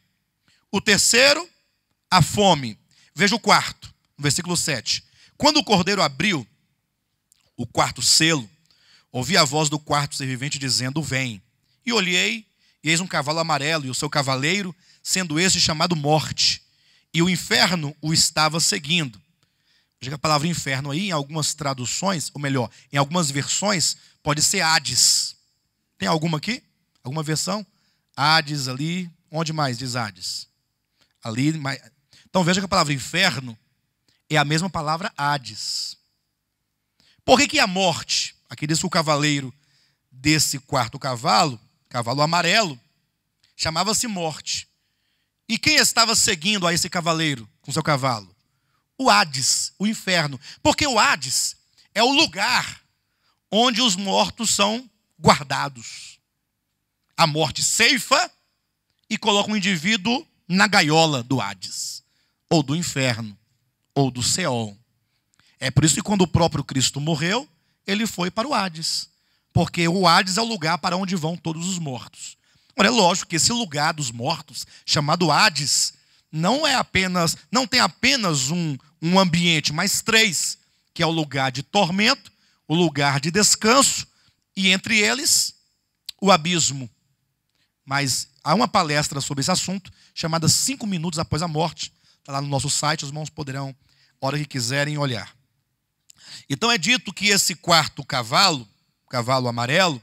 O 3º, a fome. Veja o 4º, no versículo 7. Quando o cordeiro abriu o 4º selo, ouvi a voz do 4º ser vivente dizendo, vem. E olhei, e eis um cavalo amarelo, e o seu cavaleiro, sendo esse chamado morte. E o inferno o estava seguindo. Veja que a palavra inferno aí, em algumas traduções, ou melhor, em algumas versões, pode ser Hades. Tem alguma aqui? Alguma versão? Hades ali. Onde mais diz Hades? Ali. Então veja que a palavra inferno é a mesma palavra Hades. Por que a morte, aqui diz que o cavaleiro desse quarto cavalo, cavalo amarelo, chamava-se Morte. E quem estava seguindo a esse cavaleiro com seu cavalo? O Hades, o inferno. Porque o Hades é o lugar onde os mortos são guardados. A morte ceifa e coloca um indivíduo na gaiola do Hades, ou do inferno, ou do Seol. É por isso que quando o próprio Cristo morreu, ele foi para o Hades. Porque o Hades é o lugar para onde vão todos os mortos. Agora, é lógico que esse lugar dos mortos, chamado Hades, não tem apenas um ambiente, mas três, que é o lugar de tormento, o lugar de descanso, e entre eles, o abismo. Mas há uma palestra sobre esse assunto, chamada 5 minutos após a morte. Está lá no nosso site, os irmãos poderão, a hora que quiserem, olhar. Então é dito que esse quarto cavalo, cavalo amarelo,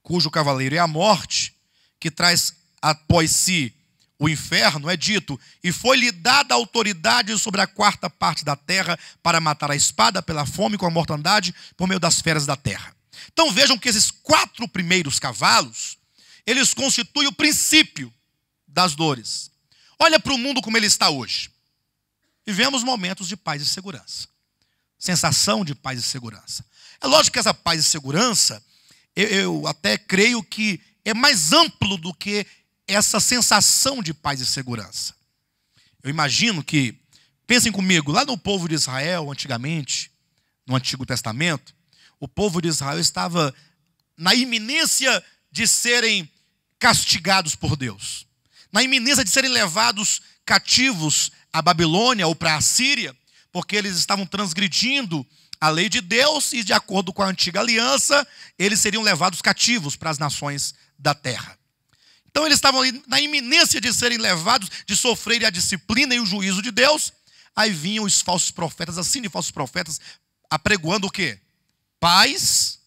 cujo cavaleiro é a morte, que traz após si o inferno, é dito, e foi-lhe dada autoridade sobre a quarta parte da terra para matar a espada, pela fome, com a mortandade, por meio das feras da terra. Então vejam que esses 4 primeiros cavalos, eles constituem o princípio das dores. Olha para o mundo como ele está hoje. Vivemos momentos de paz e segurança. Sensação de paz e segurança. É lógico que essa paz e segurança, eu até creio que é mais amplo do que essa sensação de paz e segurança. Eu imagino que, pensem comigo, lá no povo de Israel, antigamente, no Antigo Testamento, o povo de Israel estava na iminência de serem castigados por Deus. Na iminência de serem levados cativos à Babilônia ou para a Síria, porque eles estavam transgredindo a lei de Deus e, de acordo com a antiga aliança, eles seriam levados cativos para as nações da terra. Então eles estavam na iminência de serem levados, de sofrerem a disciplina e o juízo de Deus. Aí vinham os falsos profetas, assim de falsos profetas, apregoando o quê? Paz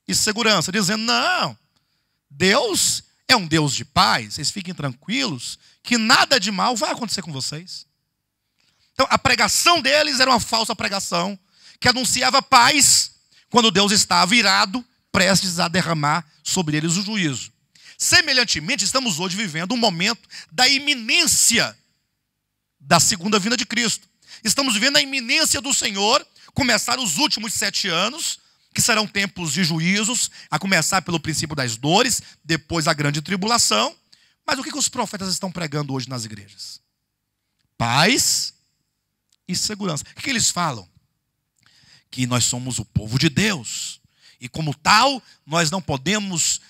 e segurança, dizendo, não, Deus é um Deus de paz, vocês fiquem tranquilos, que nada de mal vai acontecer com vocês. Então a pregação deles era uma falsa pregação, que anunciava paz, quando Deus estava irado, prestes a derramar sobre eles o juízo. Semelhantemente, estamos hoje vivendo um momento da iminência da segunda vinda de Cristo. Estamos vivendo a iminência do Senhor, começar os últimos 7 anos, que serão tempos de juízos, a começar pelo princípio das dores, depois a grande tribulação. Mas o que os profetas estão pregando hoje nas igrejas? Paz e segurança. O que eles falam? Que nós somos o povo de Deus. E como tal, nós não podemos,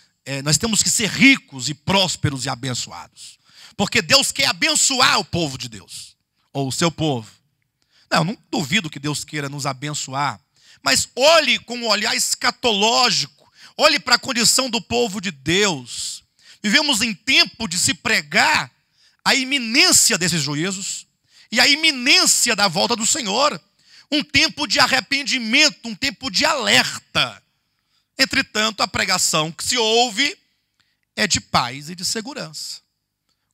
nós temos que ser ricos e prósperos e abençoados. Porque Deus quer abençoar o povo de Deus, ou o seu povo. Não, eu não duvido que Deus queira nos abençoar, mas olhe com um olhar escatológico, olhe para a condição do povo de Deus. Vivemos em tempo de se pregar a iminência desses juízos e a iminência da volta do Senhor. Um tempo de arrependimento, um tempo de alerta. Entretanto, a pregação que se ouve é de paz e de segurança,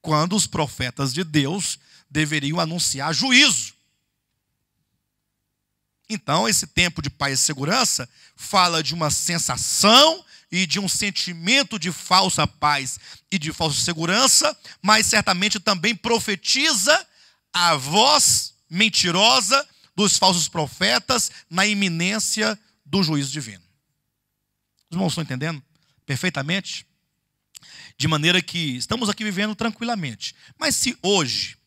quando os profetas de Deus deveriam anunciar juízo. Então, esse tempo de paz e segurança fala de uma sensação e de um sentimento de falsa paz e de falsa segurança, mas certamente também profetiza a voz mentirosa dos falsos profetas na iminência do juízo divino. Os irmãos estão entendendo perfeitamente? De maneira que estamos aqui vivendo tranquilamente. Mas se hoje,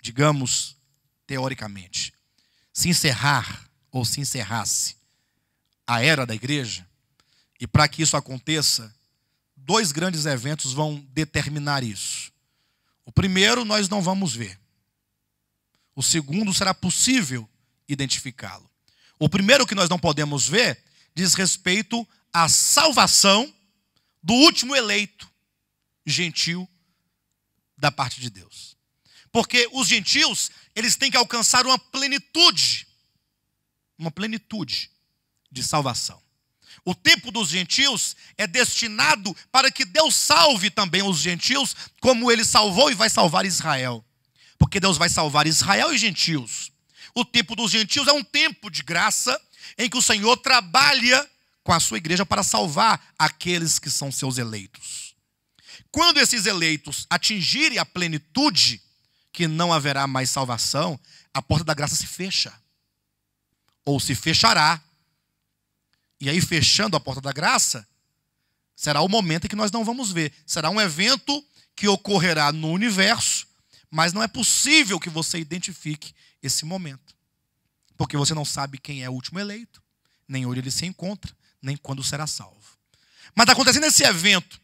digamos, teoricamente, se encerrar ou se encerrasse a era da igreja, e para que isso aconteça, 2 grandes eventos vão determinar isso. O primeiro nós não vamos ver. O segundo será possível identificá-lo. O primeiro que nós não podemos ver diz respeito à salvação do último eleito gentil da parte de Deus. Porque os gentios, eles têm que alcançar uma plenitude de salvação. O tempo dos gentios é destinado para que Deus salve também os gentios, como ele salvou e vai salvar Israel. Porque Deus vai salvar Israel e gentios. O tempo dos gentios é um tempo de graça em que o Senhor trabalha com a sua igreja para salvar aqueles que são seus eleitos. Quando esses eleitos atingirem a plenitude, que não haverá mais salvação, a porta da graça se fecha. Ou se fechará. E aí, fechando a porta da graça, será o momento em que nós não vamos ver. Será um evento que ocorrerá no universo, mas não é possível que você identifique esse momento. Porque você não sabe quem é o último eleito, nem onde ele se encontra, nem quando será salvo. Mas está acontecendo esse evento,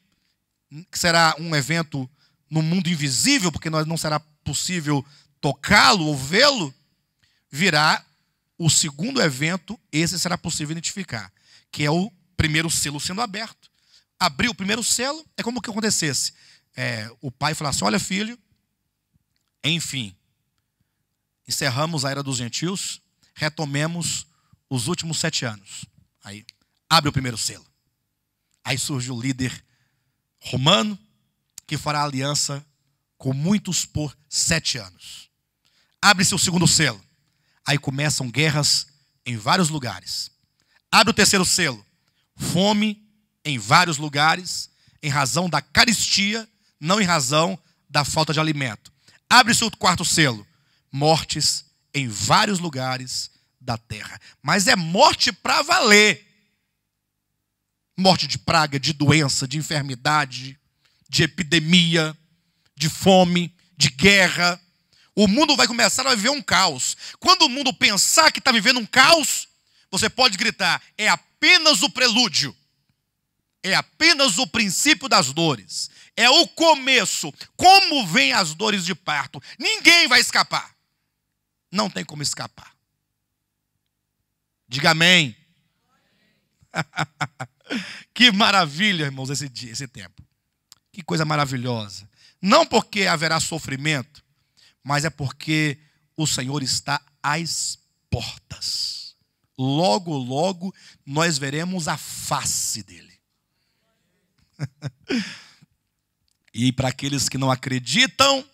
que será um evento no mundo invisível, porque não será possível tocá-lo ou vê-lo, virá o segundo evento, esse será possível identificar, que é o primeiro selo sendo aberto. Abrir o primeiro selo é como que acontecesse. O pai falasse, olha filho, enfim, encerramos a era dos gentios, retomemos os últimos 7 anos. Aí, abre o primeiro selo. Aí surge o líder romano, que fará aliança com muitos por 7 anos. Abre-se o segundo selo. Aí começam guerras em vários lugares. Abre o terceiro selo. Fome em vários lugares, em razão da carestia, não em razão da falta de alimento. Abre-se o quarto selo. Mortes em vários lugares da terra. Mas é morte para valer. Morte de praga, de doença, de enfermidade, de epidemia, de fome, de guerra. O mundo vai começar a viver um caos. Quando o mundo pensar que está vivendo um caos, você pode gritar, é apenas o prelúdio. É apenas o princípio das dores. É o começo. Como vêm as dores de parto? Ninguém vai escapar. Não tem como escapar. Diga amém. Que maravilha, irmãos, esse tempo. Que coisa maravilhosa. Não porque haverá sofrimento, mas é porque o Senhor está às portas. Logo, logo, nós veremos a face dele. E para aqueles que não acreditam,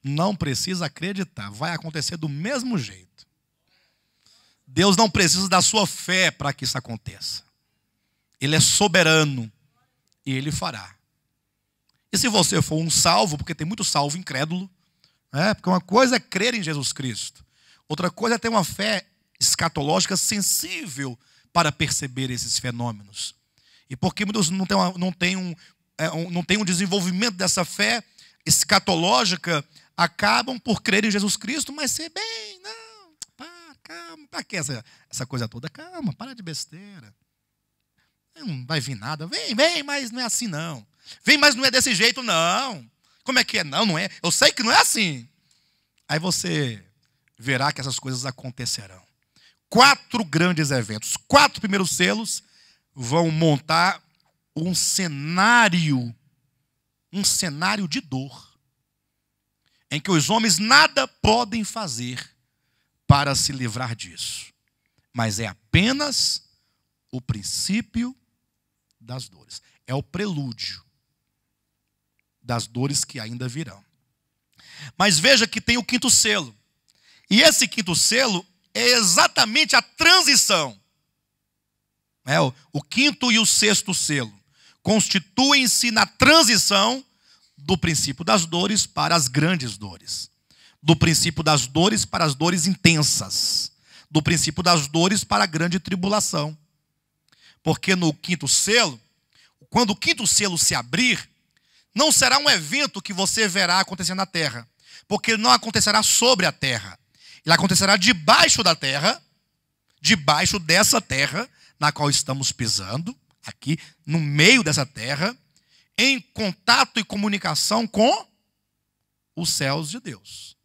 não precisa acreditar. Vai acontecer do mesmo jeito. Deus não precisa da sua fé para que isso aconteça. Ele é soberano e ele fará. E se você for um salvo, porque tem muito salvo incrédulo, porque uma coisa é crer em Jesus Cristo, outra coisa é ter uma fé escatológica sensível para perceber esses fenômenos. E porque muitos não têm um desenvolvimento dessa fé escatológica, acabam por crer em Jesus Cristo, mas ser bem, não, calma, para que essa coisa toda? Calma, para de besteira. Não vai vir nada, vem, mas não é assim não. Vem, mas não é desse jeito não. Como é que é? Não é. Eu sei que não é assim. Aí você verá que essas coisas acontecerão. 4 grandes eventos, 4 primeiros selos vão montar um cenário de dor, em que os homens nada podem fazer para se livrar disso. Mas é apenas o princípio das dores. É o prelúdio das dores que ainda virão. Mas veja que tem o 5º selo. E esse 5º selo é exatamente a transição. O 5º e o 6º selo constituem-se na transição do princípio das dores para as grandes dores. Do princípio das dores para as dores intensas. Do princípio das dores para a grande tribulação. Porque no 5º selo, quando o 5º selo se abrir, não será um evento que você verá acontecer na terra. Porque ele não acontecerá sobre a terra. Ele acontecerá debaixo da terra, debaixo dessa terra na qual estamos pisando, aqui no meio dessa terra, em contato e comunicação com os céus de Deus.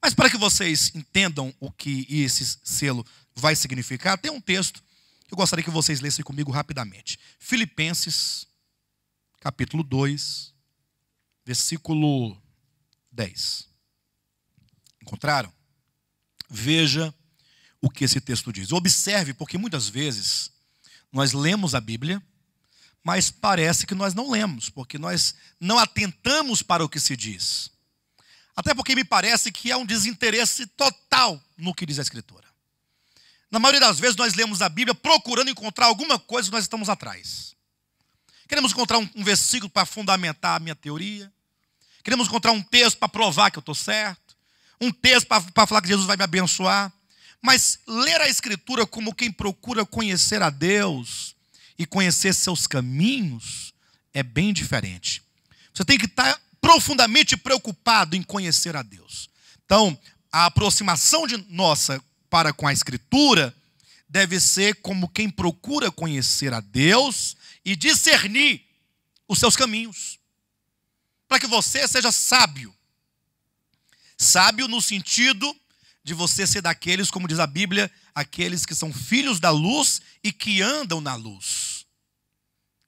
Mas para que vocês entendam o que esse selo vai significar, tem um texto que eu gostaria que vocês lessem comigo rapidamente. Filipenses, capítulo 2, versículo 10. Encontraram? Veja o que esse texto diz. Observe, porque muitas vezes nós lemos a Bíblia, mas parece que nós não lemos, porque nós não atentamos para o que se diz. Até porque me parece que há um desinteresse total no que diz a Escritura. Na maioria das vezes nós lemos a Bíblia procurando encontrar alguma coisa que nós estamos atrás. Queremos encontrar um versículo para fundamentar a minha teoria. Queremos encontrar um texto para provar que eu estou certo. Um texto para falar que Jesus vai me abençoar. Mas ler a Escritura como quem procura conhecer a Deus e conhecer seus caminhos é bem diferente. Você tem que estar profundamente preocupado em conhecer a Deus. Então, a aproximação nossa para com a Escritura deve ser como quem procura conhecer a Deus e discernir os seus caminhos. Para que você seja sábio. Sábio no sentido de você ser daqueles, como diz a Bíblia, aqueles que são filhos da luz e que andam na luz.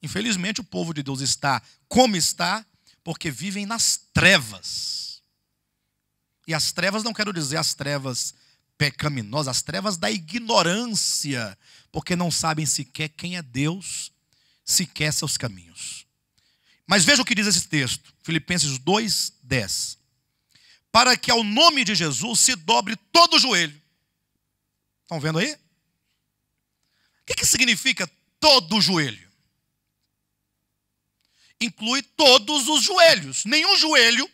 Infelizmente o povo de Deus está como está, porque vivem nas trevas. E as trevas não quero dizer as trevas pecaminosas, as trevas da ignorância, porque não sabem sequer quem é Deus, sequer seus caminhos. Mas veja o que diz esse texto, Filipenses 2:10. Para que ao nome de Jesus se dobre todo o joelho. Estão vendo aí? O que significa todo o joelho? Inclui todos os joelhos. Nenhum joelho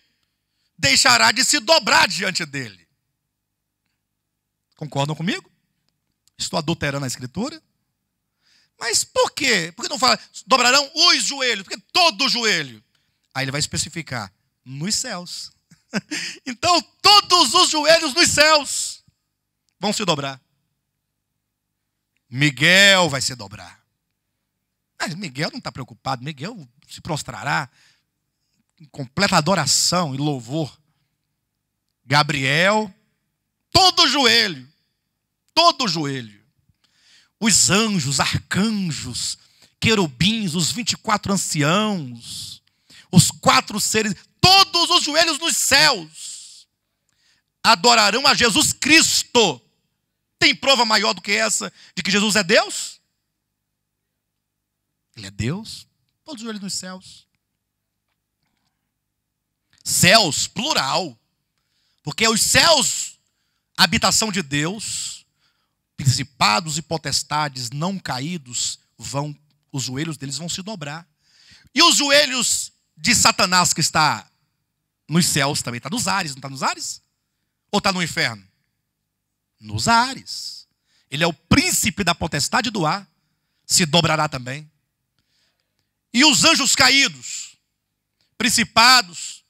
deixará de se dobrar diante dele. Concordam comigo? Estou adulterando a Escritura? Mas por quê? Por que não fala dobrarão os joelhos? Porque todo o joelho. Aí ele vai especificar, nos céus. Então todos os joelhos nos céus vão se dobrar. Miguel vai se dobrar. Mas Miguel não está preocupado. Miguel se prostrará em completa adoração e louvor. Gabriel, todo joelho. Todo joelho. Os anjos, arcanjos, querubins, os 24 anciãos, os 4 seres, todos os joelhos nos céus adorarão a Jesus Cristo. Tem prova maior do que essa de que Jesus é Deus? Ele é Deus. Todos os joelhos nos céus. Céus, plural. Porque os céus, habitação de Deus, principados e potestades não caídos, os joelhos deles vão se dobrar. E os joelhos de Satanás que está nos céus também está nos ares, não está nos ares? Ou está no inferno? Nos ares. Ele é o príncipe da potestade do ar, se dobrará também. E os anjos caídos, principados,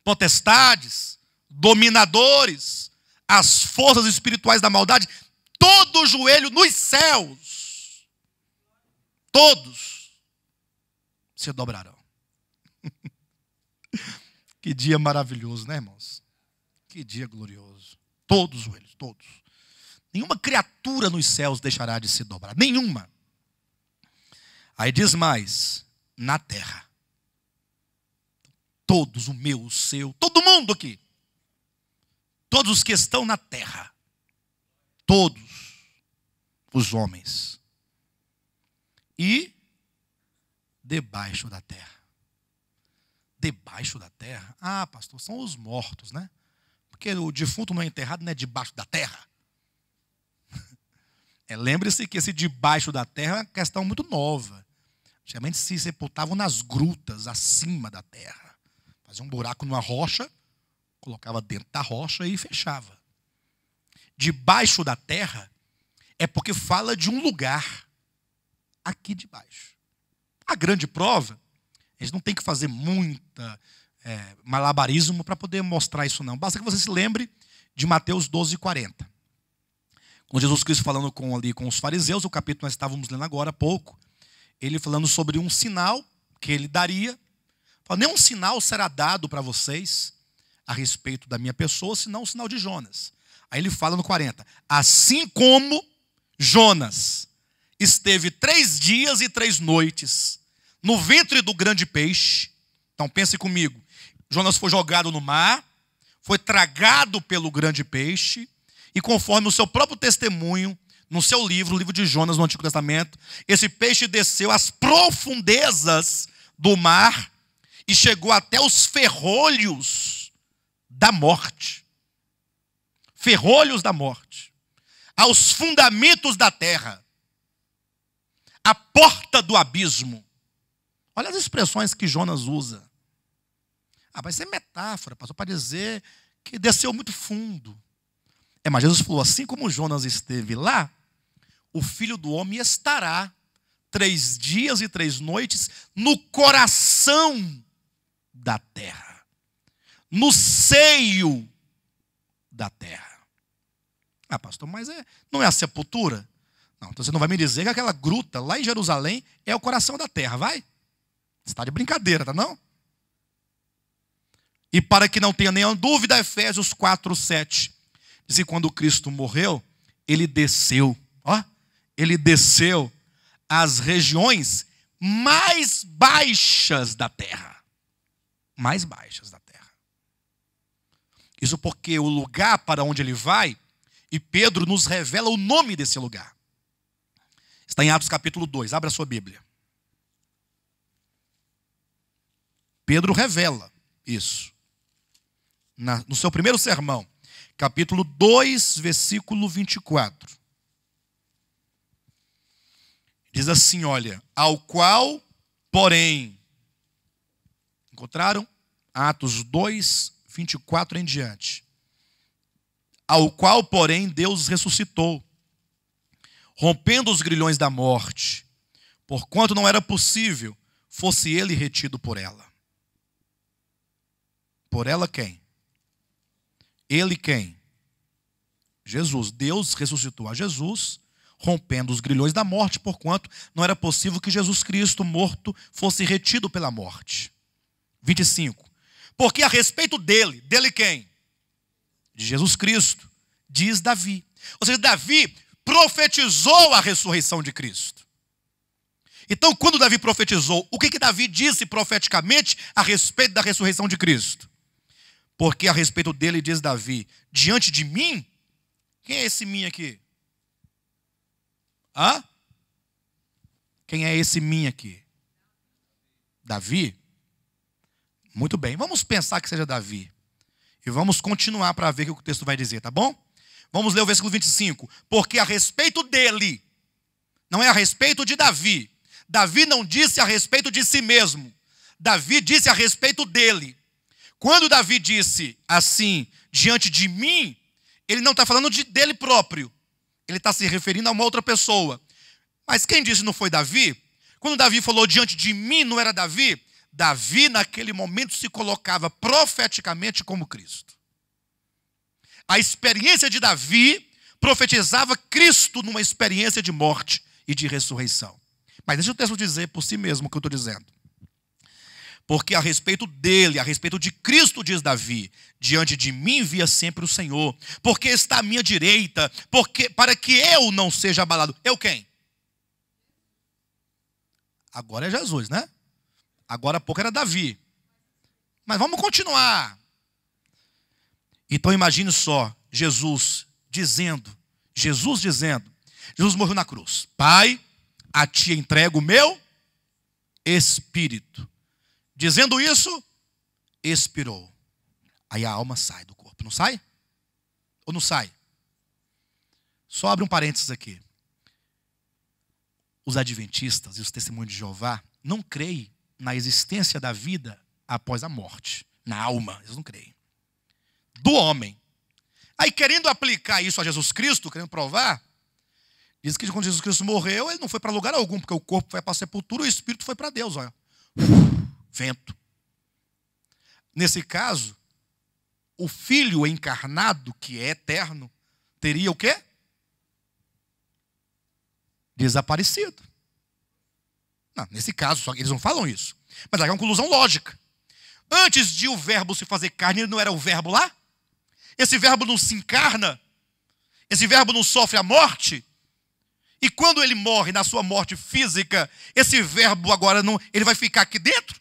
potestades, dominadores, as forças espirituais da maldade, todo joelho nos céus, todos se dobrarão. Que dia maravilhoso, né, irmãos? Que dia glorioso. Todos os joelhos, todos. Nenhuma criatura nos céus deixará de se dobrar. Nenhuma. Aí diz mais, na terra. Todos, o meu, o seu, todo mundo aqui. Todos os que estão na terra. Todos os homens. E debaixo da terra. Debaixo da terra? Ah, pastor, são os mortos, né? Porque o defunto não é enterrado, não é debaixo da terra. Lembre-se que esse debaixo da terra é uma questão muito nova. Geralmente se sepultavam nas grutas, acima da terra. Fazia um buraco numa rocha, colocava dentro da rocha e fechava. Debaixo da terra é porque fala de um lugar aqui debaixo. A grande prova, a gente não tem que fazer muita malabarismo para poder mostrar isso não. Basta que você se lembre de Mateus 12:40. Quando Jesus Cristo falando com os fariseus, o capítulo que nós estávamos lendo agora há pouco, ele falando sobre um sinal que ele daria. Fala, nenhum sinal será dado para vocês a respeito da minha pessoa, senão o sinal de Jonas. Aí ele fala no 40, assim como Jonas esteve 3 dias e 3 noites no ventre do grande peixe. Então pense comigo, Jonas foi jogado no mar, foi tragado pelo grande peixe, e conforme o seu próprio testemunho, no seu livro, o livro de Jonas no Antigo Testamento, esse peixe desceu às profundezas do mar e chegou até os ferrolhos da morte, ferrolhos da morte, aos fundamentos da terra, a porta do abismo. Olha as expressões que Jonas usa. Vai ser metáfora, pastor, para dizer que desceu muito fundo. Mas Jesus falou, assim como Jonas esteve lá, o Filho do Homem estará 3 dias e 3 noites no coração da terra, no seio da terra. Pastor, mas não é a sepultura? Não, então você não vai me dizer que aquela gruta lá em Jerusalém é o coração da terra, vai? Você está de brincadeira, tá não? E para que não tenha nenhuma dúvida, Efésios 4:7 diz que quando Cristo morreu, ele desceu, ele desceu às regiões mais baixas da terra. Mais baixas da terra. Isso porque o lugar para onde ele vai, e Pedro nos revela o nome desse lugar. Está em Atos capítulo 2, abra a sua Bíblia. Pedro revela isso. No seu primeiro sermão, capítulo 2, versículo 24. Diz assim, olha, ao qual, porém, encontraram? Atos 2, 24 em diante. Ao qual, porém, Deus ressuscitou, rompendo os grilhões da morte, porquanto não era possível fosse ele retido por ela. Por ela quem? Ele quem? Jesus. Deus ressuscitou a Jesus, rompendo os grilhões da morte, porquanto não era possível que Jesus Cristo, morto, fosse retido pela morte. 25. Porque a respeito dele quem? De Jesus Cristo, diz Davi. Ou seja, Davi profetizou a ressurreição de Cristo. Então, quando Davi profetizou, o que Davi disse profeticamente a respeito da ressurreição de Cristo? Porque a respeito dele diz Davi, diante de mim, quem é esse mim aqui? Quem é esse mim aqui? Davi? Muito bem, vamos pensar que seja Davi. E vamos continuar para ver o que o texto vai dizer, tá bom? Vamos ler o versículo 25. Porque a respeito dele, não é a respeito de Davi. Davi não disse a respeito de si mesmo. Davi disse a respeito dele. Quando Davi disse assim, diante de mim, ele não está falando dele próprio. Ele está se referindo a uma outra pessoa. Mas quem disse não foi Davi? Quando Davi falou diante de mim, não era Davi? Davi, naquele momento, se colocava profeticamente como Cristo. A experiência de Davi profetizava Cristo numa experiência de morte e de ressurreição. Mas deixa o texto dizer por si mesmo o que eu estou dizendo. Porque a respeito dele, a respeito de Cristo, diz Davi, diante de mim via sempre o Senhor, porque está à minha direita, para que eu não seja abalado. Eu quem? Agora é Jesus, né? Agora há pouco era Davi. Mas vamos continuar. Então imagine só, Jesus dizendo, Jesus morreu na cruz. Pai, a ti entrego o meu espírito. Dizendo isso, expirou. Aí a alma sai do corpo. Não sai? Ou não sai? Só abre um parênteses aqui. Os adventistas e os testemunhos de Jeová não creem na existência da vida após a morte. Na alma, eles não creem. Do homem. Aí querendo aplicar isso a Jesus Cristo, querendo provar, diz que quando Jesus Cristo morreu, ele não foi para lugar algum, porque o corpo foi para a sepultura e o espírito foi para Deus. Olha. Vento. Nesse caso, o Filho encarnado, que é eterno, teria o quê? Desaparecido. Não, nesse caso, só que eles não falam isso. Mas é uma conclusão lógica. Antes de o verbo se fazer carne, ele não era o verbo lá? Esse verbo não se encarna? Esse verbo não sofre a morte? E quando ele morre na sua morte física, esse verbo agora não, ele vai ficar aqui dentro?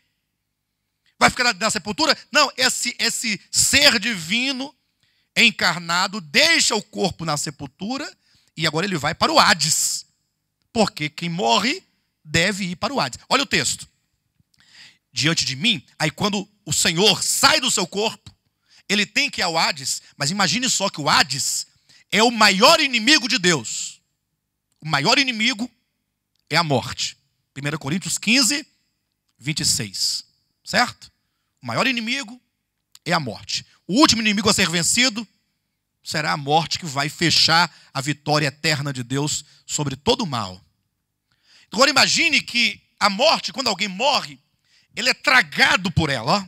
Vai ficar na sepultura? Não, esse ser divino encarnado deixa o corpo na sepultura e agora ele vai para o Hades. Porque quem morre deve ir para o Hades. Olha o texto. Diante de mim, aí quando o Senhor sai do seu corpo, Ele tem que ir ao Hades, mas imagine só que o Hades é o maior inimigo de Deus. O maior inimigo é a morte. 1 Coríntios 15, 26. Certo? O maior inimigo é a morte. O último inimigo a ser vencido será a morte, que vai fechar a vitória eterna de Deus sobre todo o mal. Agora imagine que a morte, quando alguém morre, ele é tragado por ela, ó,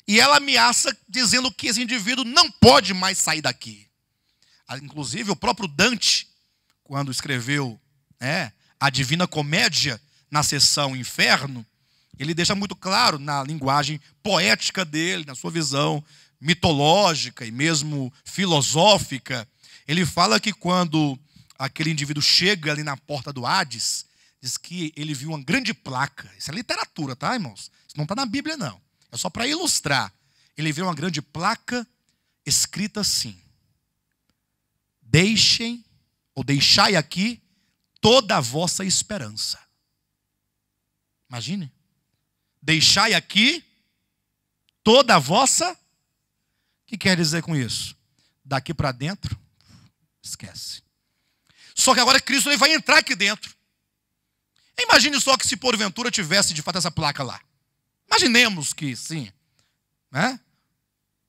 e ela ameaça dizendo que esse indivíduo não pode mais sair daqui. Inclusive o próprio Dante, quando escreveu a Divina Comédia na seção Inferno, ele deixa muito claro na linguagem poética dele, na sua visão mitológica e mesmo filosófica, ele fala que quando aquele indivíduo chega ali na porta do Hades, diz que ele viu uma grande placa. Isso é literatura, tá, irmãos? Isso não está na Bíblia, não. É só para ilustrar. Ele viu uma grande placa escrita assim: deixem, ou deixai aqui, toda a vossa esperança. Imagine. Deixai aqui toda a vossa... O que quer dizer com isso? Daqui para dentro, esquece. Só que agora Cristo ele vai entrar aqui dentro. Imagine só que se porventura tivesse de fato essa placa lá. Imaginemos que sim. Né?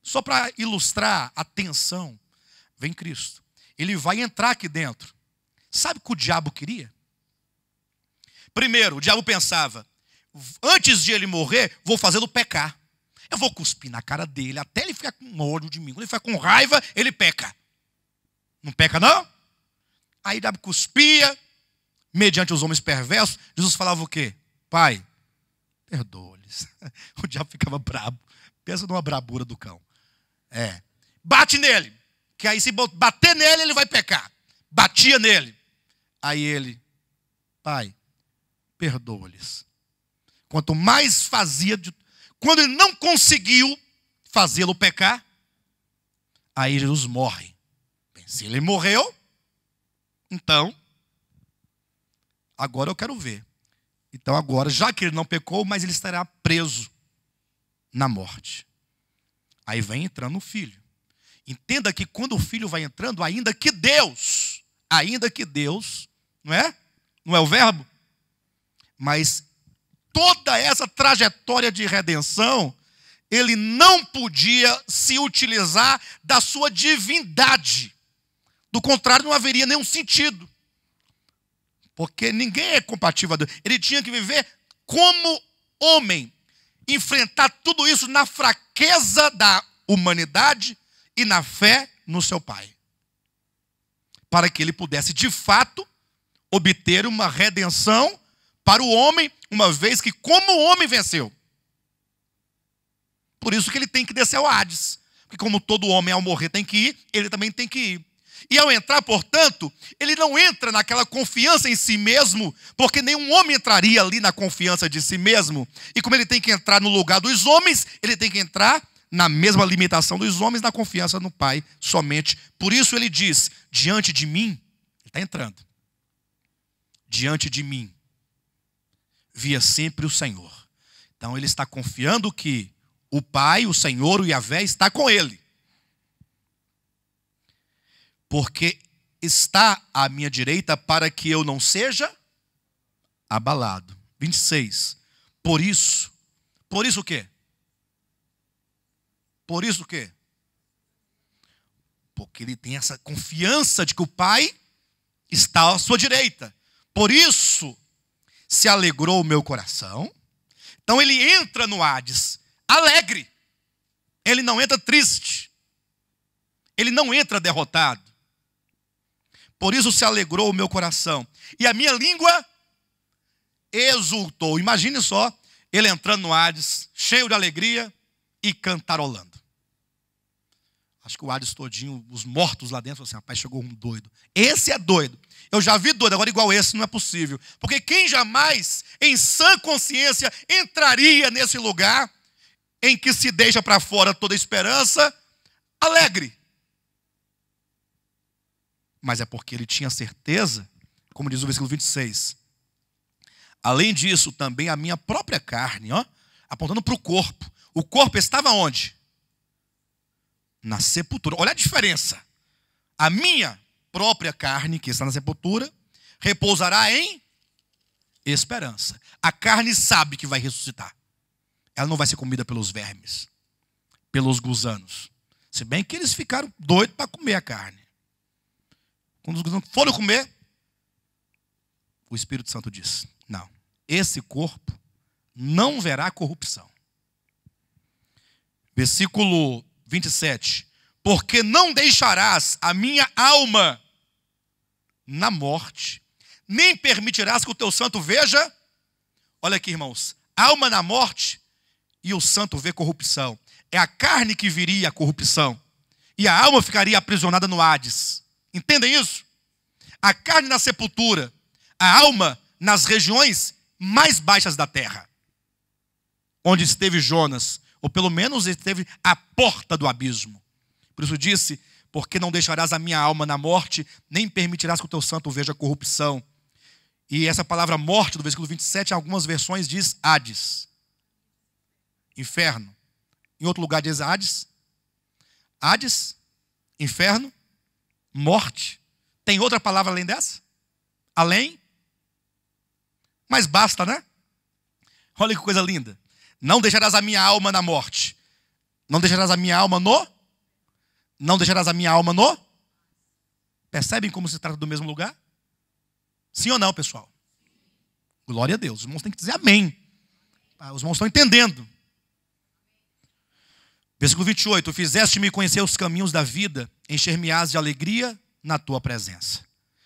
Só para ilustrar a tensão, vem Cristo. Ele vai entrar aqui dentro. Sabe o que o diabo queria? Primeiro, o diabo pensava: antes de ele morrer, vou fazê-lo pecar. Eu vou cuspir na cara dele, até ele ficar com ódio de mim. Quando ele ficar com raiva, ele peca. Não peca, não? Aí o diabo cuspia, mediante os homens perversos. Jesus falava o quê? Pai, perdoa-lhes. O diabo ficava brabo. Pensa numa brabura do cão. Bate nele, que aí se bater nele, ele vai pecar. Batia nele. Aí ele, pai, perdoa-lhes. Quanto mais fazia... Quando ele não conseguiu fazê-lo pecar, aí Jesus morre. Bem, se ele morreu, então, agora eu quero ver. Então agora, já que ele não pecou, mas ele estará preso na morte. Aí vem entrando o filho. Entenda que quando o filho vai entrando, ainda que Deus, não é? Não é o verbo? Mas toda essa trajetória de redenção, ele não podia se utilizar da sua divindade. Do contrário, não haveria nenhum sentido. Porque ninguém é compatível a Deus. Ele tinha que viver como homem. Enfrentar tudo isso na fraqueza da humanidade e na fé no seu Pai. Para que ele pudesse, de fato, obter uma redenção para o homem, uma vez que como o homem venceu. Por isso que ele tem que descer ao Hades. Porque como todo homem ao morrer tem que ir, ele também tem que ir. E ao entrar, portanto, ele não entra naquela confiança em si mesmo, porque nenhum homem entraria ali na confiança de si mesmo. E como ele tem que entrar no lugar dos homens, ele tem que entrar na mesma limitação dos homens, na confiança no Pai somente. Por isso ele diz, diante de mim, ele está entrando, diante de mim, via sempre o Senhor. Então ele está confiando que o Pai, o Senhor, o Yahvé, está com ele. Porque está à minha direita para que eu não seja abalado. 26. Por isso o quê? Por isso o quê? Porque ele tem essa confiança de que o Pai está à sua direita. Por isso se alegrou o meu coração. Então ele entra no Hades alegre. Ele não entra triste. Ele não entra derrotado. Por isso se alegrou o meu coração. E a minha língua exultou. Imagine só, ele entrando no Hades, cheio de alegria e cantarolando. Acho que o Hades todinho, os mortos lá dentro, assim, rapaz, chegou um doido. Esse é doido. Eu já vi doido, agora igual esse não é possível. Porque quem jamais, em sã consciência, entraria nesse lugar em que se deixa para fora toda esperança, alegre. Mas é porque ele tinha certeza, como diz o versículo 26. Além disso, também a minha própria carne, ó, apontando para o corpo. O corpo estava onde? na sepultura. Olha a diferença. A minha própria carne, que está na sepultura, repousará em esperança. A carne sabe que vai ressuscitar. Ela não vai ser comida pelos vermes, pelos gusanos. Se bem que eles ficaram doidos para comer a carne. Quando os gusanos foram comer, o Espírito Santo diz: não, esse corpo não verá corrupção. Versículo 27. Porque não deixarás a minha alma na morte, nem permitirás que o teu santo veja. Olha aqui, irmãos. Alma na morte e o santo vê corrupção. É a carne que viria a corrupção. E a alma ficaria aprisionada no Hades. Entendem isso? A carne na sepultura, a alma nas regiões mais baixas da terra. Onde esteve Jonas, ou pelo menos esteve à porta do abismo. Por isso disse: porque não deixarás a minha alma na morte, nem permitirás que o teu santo veja corrupção. E essa palavra morte, do versículo 27, em algumas versões diz Hades, inferno. Em outro lugar diz Hades, Hades, inferno, morte. Tem outra palavra além dessa? Além? Mas basta, né? Olha que coisa linda. Não deixarás a minha alma na morte. Não deixarás a minha alma no? Não deixarás a minha alma no? Percebem como se trata do mesmo lugar? Sim ou não, pessoal? Glória a Deus. Os irmãos têm que dizer amém. Os irmãos estão entendendo. Versículo 28. Fizeste-me conhecer os caminhos da vida, encher-me-ás de alegria na tua presença.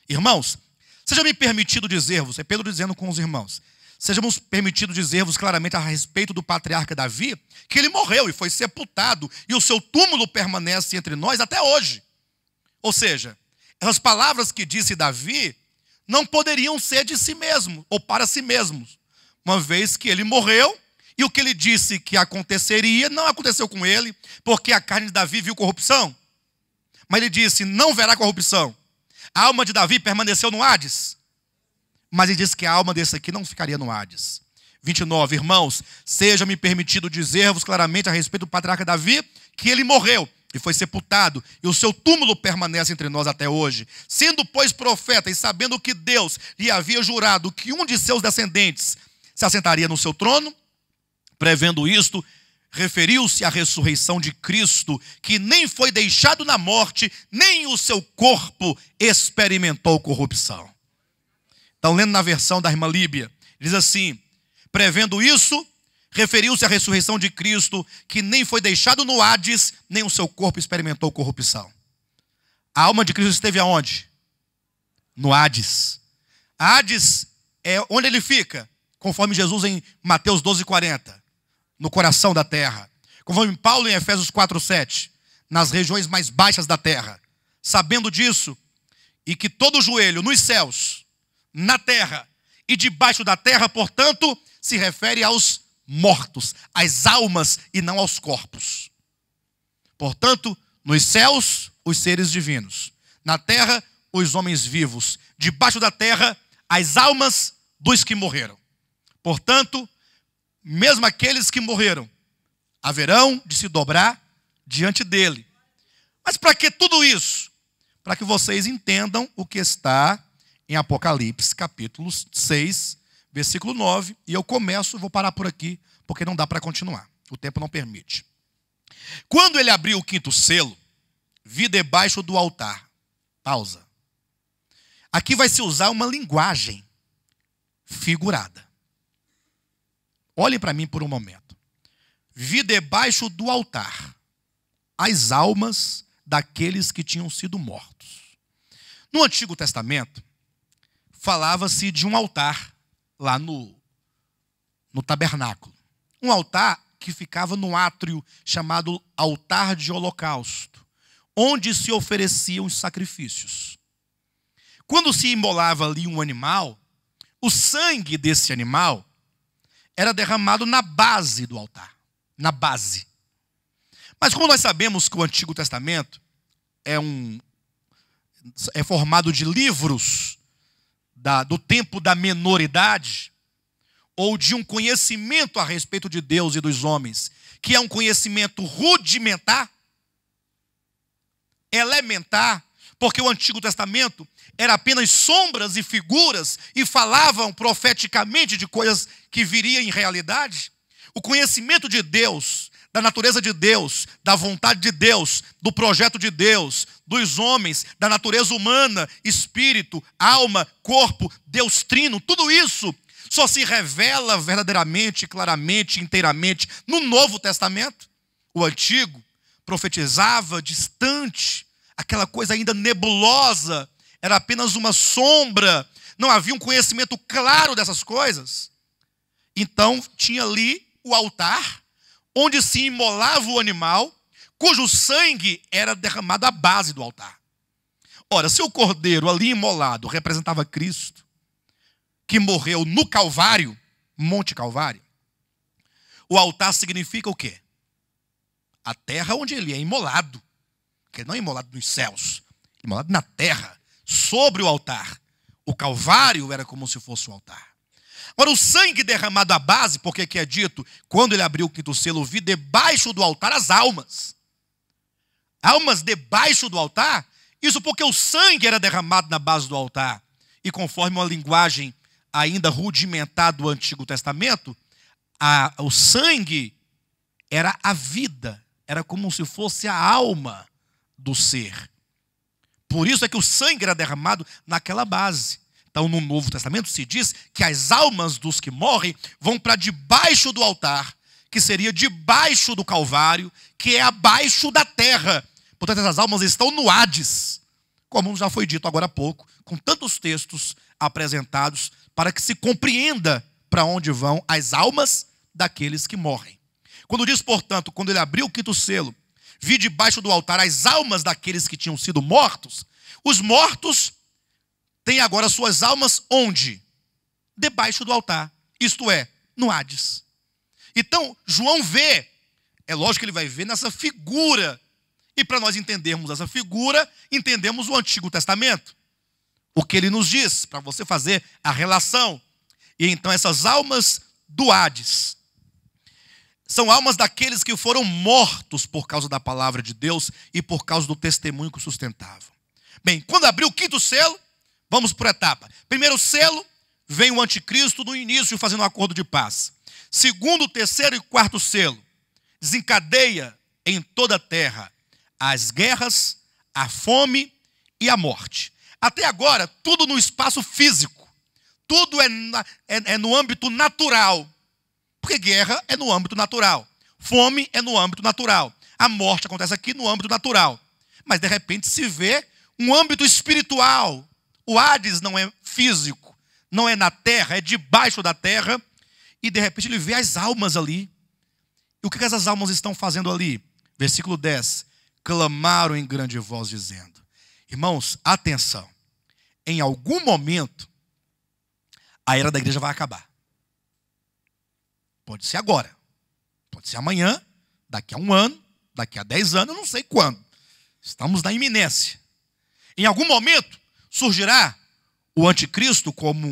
Irmãos, seja-me permitido dizer-vos, é Pedro dizendo com os irmãos, seja-nos permitido dizer-vos claramente a respeito do patriarca Davi, que ele morreu e foi sepultado, e o seu túmulo permanece entre nós até hoje. Ou seja, essas palavras que disse Davi não poderiam ser de si mesmo, ou para si mesmos, uma vez que ele morreu, e o que ele disse que aconteceria, não aconteceu com ele, porque a carne de Davi viu corrupção. Mas ele disse: não verá corrupção. A alma de Davi permaneceu no Hades. Mas ele disse que a alma desse aqui não ficaria no Hades. 29, irmãos, seja-me permitido dizer-vos claramente a respeito do patriarca Davi, que ele morreu e foi sepultado, e o seu túmulo permanece entre nós até hoje. Sendo, pois, profeta, e sabendo que Deus lhe havia jurado que um de seus descendentes se assentaria no seu trono, prevendo isto, referiu-se à ressurreição de Cristo, que nem foi deixado na morte, nem o seu corpo experimentou corrupção. Então, lendo na versão da irmã Líbia, diz assim: prevendo isso, referiu-se à ressurreição de Cristo, que nem foi deixado no Hades, nem o seu corpo experimentou corrupção. A alma de Cristo esteve aonde? No Hades. Hades é onde ele fica, conforme Jesus em Mateus 12:40. No coração da terra. Conforme Paulo em Efésios 4:7, nas regiões mais baixas da terra. Sabendo disso, e que todo joelho nos céus, na terra e debaixo da terra, portanto, se refere aos mortos, às almas e não aos corpos. Portanto, nos céus, os seres divinos. Na terra, os homens vivos. Debaixo da terra, as almas dos que morreram. Portanto, mesmo aqueles que morreram haverão de se dobrar diante dele. Mas para que tudo isso? Para que vocês entendam o que está em Apocalipse, capítulo 6, versículo 9. E eu vou parar por aqui, porque não dá para continuar. O tempo não permite. Quando ele abriu o quinto selo, vi debaixo do altar. Pausa. Aqui vai se usar uma linguagem figurada. Olhem para mim por um momento. Vi debaixo do altar as almas daqueles que tinham sido mortos. No Antigo Testamento, falava-se de um altar lá no tabernáculo. Um altar que ficava no átrio chamado altar de holocausto, onde se ofereciam os sacrifícios. Quando se imolava ali um animal, o sangue desse animal era derramado na base do altar. Na base. Mas como nós sabemos que o Antigo Testamento é formado de livros do tempo da menoridade, ou de um conhecimento a respeito de Deus e dos homens, que é um conhecimento rudimentar, elementar, porque o Antigo Testamento era apenas sombras e figuras e falavam profeticamente de coisas que viriam em realidade. O conhecimento de Deus, da natureza de Deus, da vontade de Deus, do projeto de Deus, dos homens, da natureza humana, espírito, alma, corpo, Deus trino, tudo isso só se revela verdadeiramente, claramente, inteiramente no Novo Testamento. O Antigo profetizava distante, aquela coisa ainda nebulosa, era apenas uma sombra, não havia um conhecimento claro dessas coisas. Então tinha ali o altar, onde se imolava o animal, cujo sangue era derramado à base do altar. Ora, se o cordeiro ali imolado representava Cristo, que morreu no Calvário, Monte Calvário, o altar significa o quê? A terra onde ele é imolado, que não é imolado nos céus, imolado na terra, sobre o altar. O Calvário era como se fosse o altar. Agora, o sangue derramado à base, porque que é dito, quando ele abriu o quinto selo, vi debaixo do altar as almas. Almas debaixo do altar, isso porque o sangue era derramado na base do altar. E conforme uma linguagem ainda rudimentar do Antigo Testamento, o sangue era a vida, era como se fosse a alma do ser. Por isso é que o sangue era derramado naquela base. Então, no Novo Testamento se diz que as almas dos que morrem vão para debaixo do altar, que seria debaixo do Calvário, que é abaixo da terra. Portanto, essas almas estão no Hades, como já foi dito agora há pouco, com tantos textos apresentados para que se compreenda para onde vão as almas daqueles que morrem. Quando diz, portanto, quando ele abriu o quinto selo, vi debaixo do altar as almas daqueles que tinham sido mortos, os mortos têm agora suas almas onde? Debaixo do altar, isto é, no Hades. Então, João vê, é lógico que ele vai ver nessa figura, e para nós entendermos essa figura, entendemos o Antigo Testamento. O que ele nos diz, para você fazer a relação. E então essas almas do Hades são almas daqueles que foram mortos por causa da palavra de Deus e por causa do testemunho que sustentavam. Bem, quando abriu o quinto selo, vamos por etapa. Primeiro selo, vem o anticristo no início fazendo um acordo de paz. Segundo, terceiro e quarto selo, desencadeia em toda a terra as guerras, a fome e a morte. Até agora, tudo no espaço físico. Tudo é no âmbito natural. Porque guerra é no âmbito natural. Fome é no âmbito natural. A morte acontece aqui no âmbito natural. Mas, de repente, se vê um âmbito espiritual. O Hades não é físico, não é na terra, é debaixo da terra. E, de repente, ele vê as almas ali. E o que essas almas estão fazendo ali? Versículo 10. Clamaram em grande voz, dizendo. Irmãos, atenção. Em algum momento, a era da igreja vai acabar. Pode ser agora. Pode ser amanhã, daqui a 1 ano, daqui a 10 anos, eu não sei quando. Estamos na iminência. Em algum momento, surgirá o anticristo como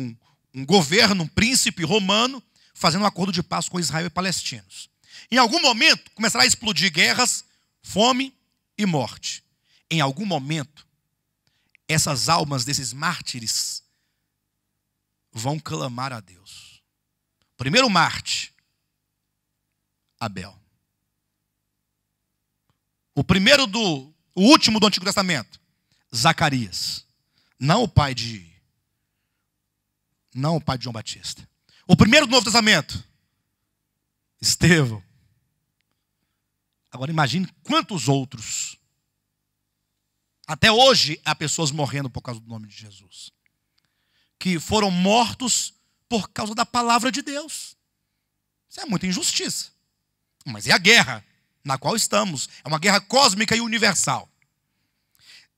um governo, um príncipe romano, fazendo um acordo de paz com Israel e palestinos. Em algum momento, começará a explodir guerras, fome e morte. Em algum momento, essas almas desses mártires vão clamar a Deus. Primeiro mártir, Abel. O último do Antigo Testamento, Zacarias. Não o pai de João Batista. O primeiro do Novo Testamento, Estevão. Agora imagine quantos outros. Até hoje há pessoas morrendo por causa do nome de Jesus, que foram mortos por causa da palavra de Deus. Isso é muita injustiça. Mas é a guerra na qual estamos. É uma guerra cósmica e universal.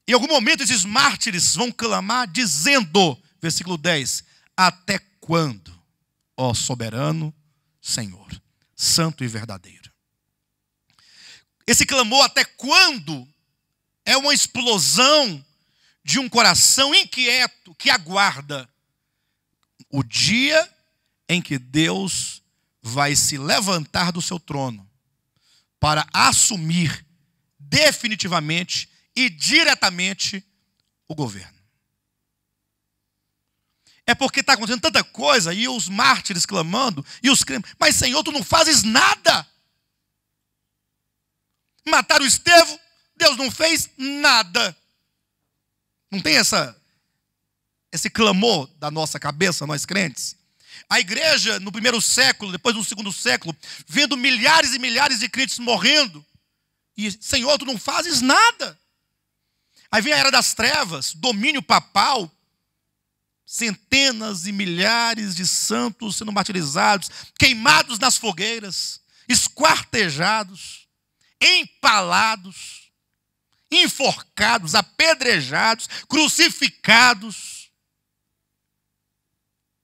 Em algum momento esses mártires vão clamar dizendo, versículo 10, até quando, ó soberano Senhor, santo e verdadeiro. Esse clamor até quando é uma explosão de um coração inquieto que aguarda o dia em que Deus vai se levantar do seu trono para assumir definitivamente e diretamente o governo. É porque está acontecendo tanta coisa, e os mártires clamando, e os crentes, mas Senhor, tu não fazes nada. Mataram o Estevão, Deus não fez nada. Não tem esse clamor da nossa cabeça, nós crentes? A igreja, no primeiro século, depois no segundo século, vendo milhares e milhares de crentes morrendo, e Senhor, tu não fazes nada. Aí vem a era das trevas, domínio papal, centenas e milhares de santos sendo martirizados, queimados nas fogueiras, esquartejados, empalados, enforcados, apedrejados, crucificados.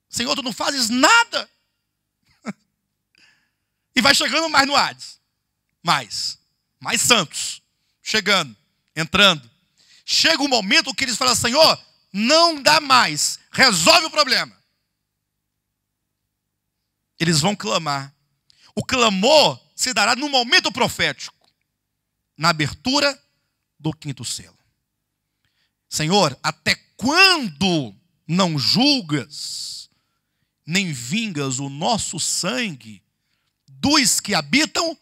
Senhor, tu não fazes nada. E vai chegando mais no Hades. Mais santos. Chegando, entrando. Chega um momento que eles falam, Senhor, não dá mais. Resolve o problema. Eles vão clamar. O clamor se dará no momento profético. Na abertura do 5º selo. Senhor, até quando não julgas, nem vingas o nosso sangue dos que habitam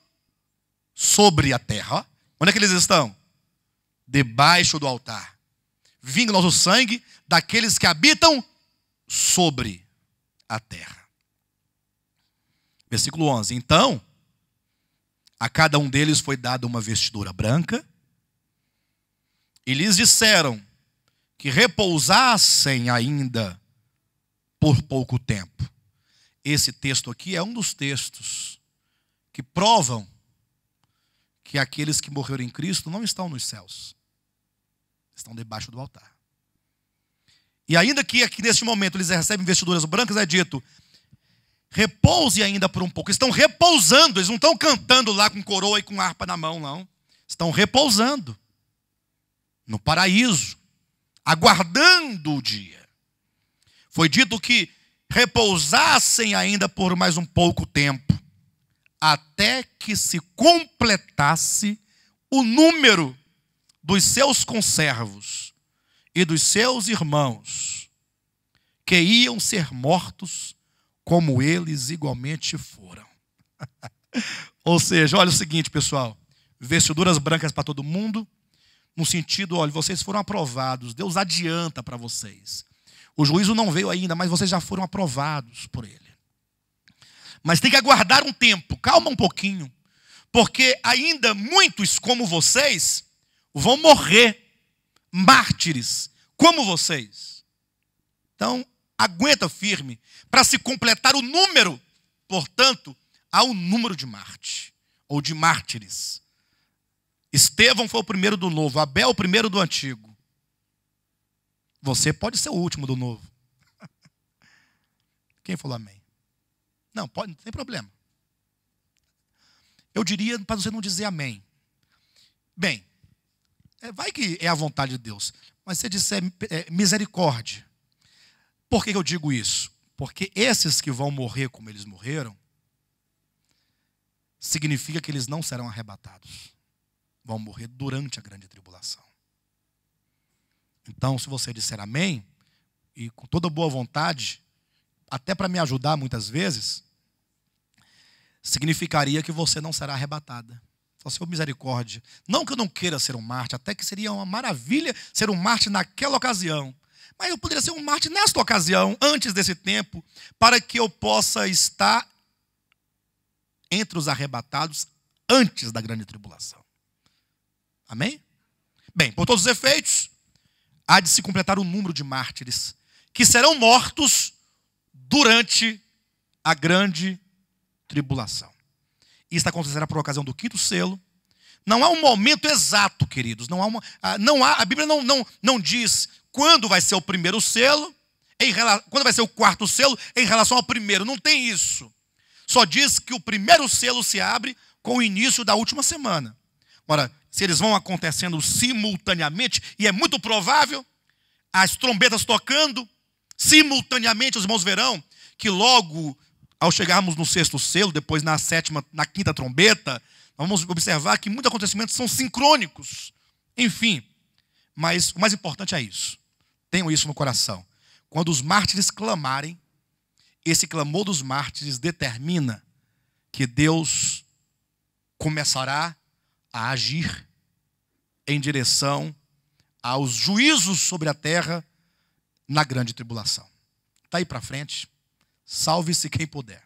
sobre a terra? Onde é que eles estão? Debaixo do altar. Vinga o nosso sangue daqueles que habitam sobre a terra. Versículo 11. Então, a cada um deles foi dada uma vestidura branca, e lhes disseram que repousassem ainda por pouco tempo. Esse texto aqui é um dos textos que provam que aqueles que morreram em Cristo não estão nos céus. Estão debaixo do altar. E ainda que aqui neste momento eles recebem vestiduras brancas, é dito, repouse ainda por um pouco. Estão repousando, eles não estão cantando lá com coroa e com harpa na mão, não. Estão repousando no paraíso, aguardando o dia. Foi dito que repousassem ainda por mais um pouco tempo, até que se completasse o número dos seus conservos e dos seus irmãos, que iam ser mortos como eles igualmente foram. Ou seja, olha o seguinte, pessoal, vestiduras brancas para todo mundo, no sentido, olha, vocês foram aprovados, Deus adianta para vocês. O juízo não veio ainda, mas vocês já foram aprovados por Ele. Mas tem que aguardar um tempo, calma um pouquinho, porque ainda muitos como vocês vão morrer, mártires, como vocês. Então, aguenta firme, para se completar o número, portanto, há um número de Marte, ou de mártires. Estevão foi o primeiro do novo, Abel o primeiro do antigo. Você pode ser o último do novo. Quem falou amém? Não, pode, não tem problema. Eu diria para você não dizer amém. Bem, vai que é a vontade de Deus, mas se você disser misericórdia. Por que eu digo isso? Porque esses que vão morrer como eles morreram, significa que eles não serão arrebatados. Vão morrer durante a grande tribulação. Então, se você disser amém, e com toda boa vontade, até para me ajudar muitas vezes, significaria que você não será arrebatada. Só Senhor, misericórdia. Não que eu não queira ser um mártir, até que seria uma maravilha ser um mártir naquela ocasião. Mas eu poderia ser um mártir nesta ocasião, antes desse tempo, para que eu possa estar entre os arrebatados antes da grande tribulação. Amém? Bem, por todos os efeitos, há de se completar o número de mártires que serão mortos durante a grande tribulação. Isso acontecerá por ocasião do 5º selo. Não há um momento exato, queridos. A Bíblia não diz quando vai ser o primeiro selo, quando vai ser o 4º selo em relação ao primeiro. Não tem isso. Só diz que o primeiro selo se abre com o início da última semana. Ora, se eles vão acontecendo simultaneamente, e é muito provável, as trombetas tocando, simultaneamente os irmãos verão que logo ao chegarmos no 6º selo, depois na 7ª, na 5ª trombeta, vamos observar que muitos acontecimentos são sincrônicos. Enfim, Mas o mais importante é isso. Tenham isso no coração. Quando os mártires clamarem, esse clamor dos mártires determina que Deus começará a agir em direção aos juízos sobre a terra na grande tribulação. Está aí para frente. Salve-se quem puder.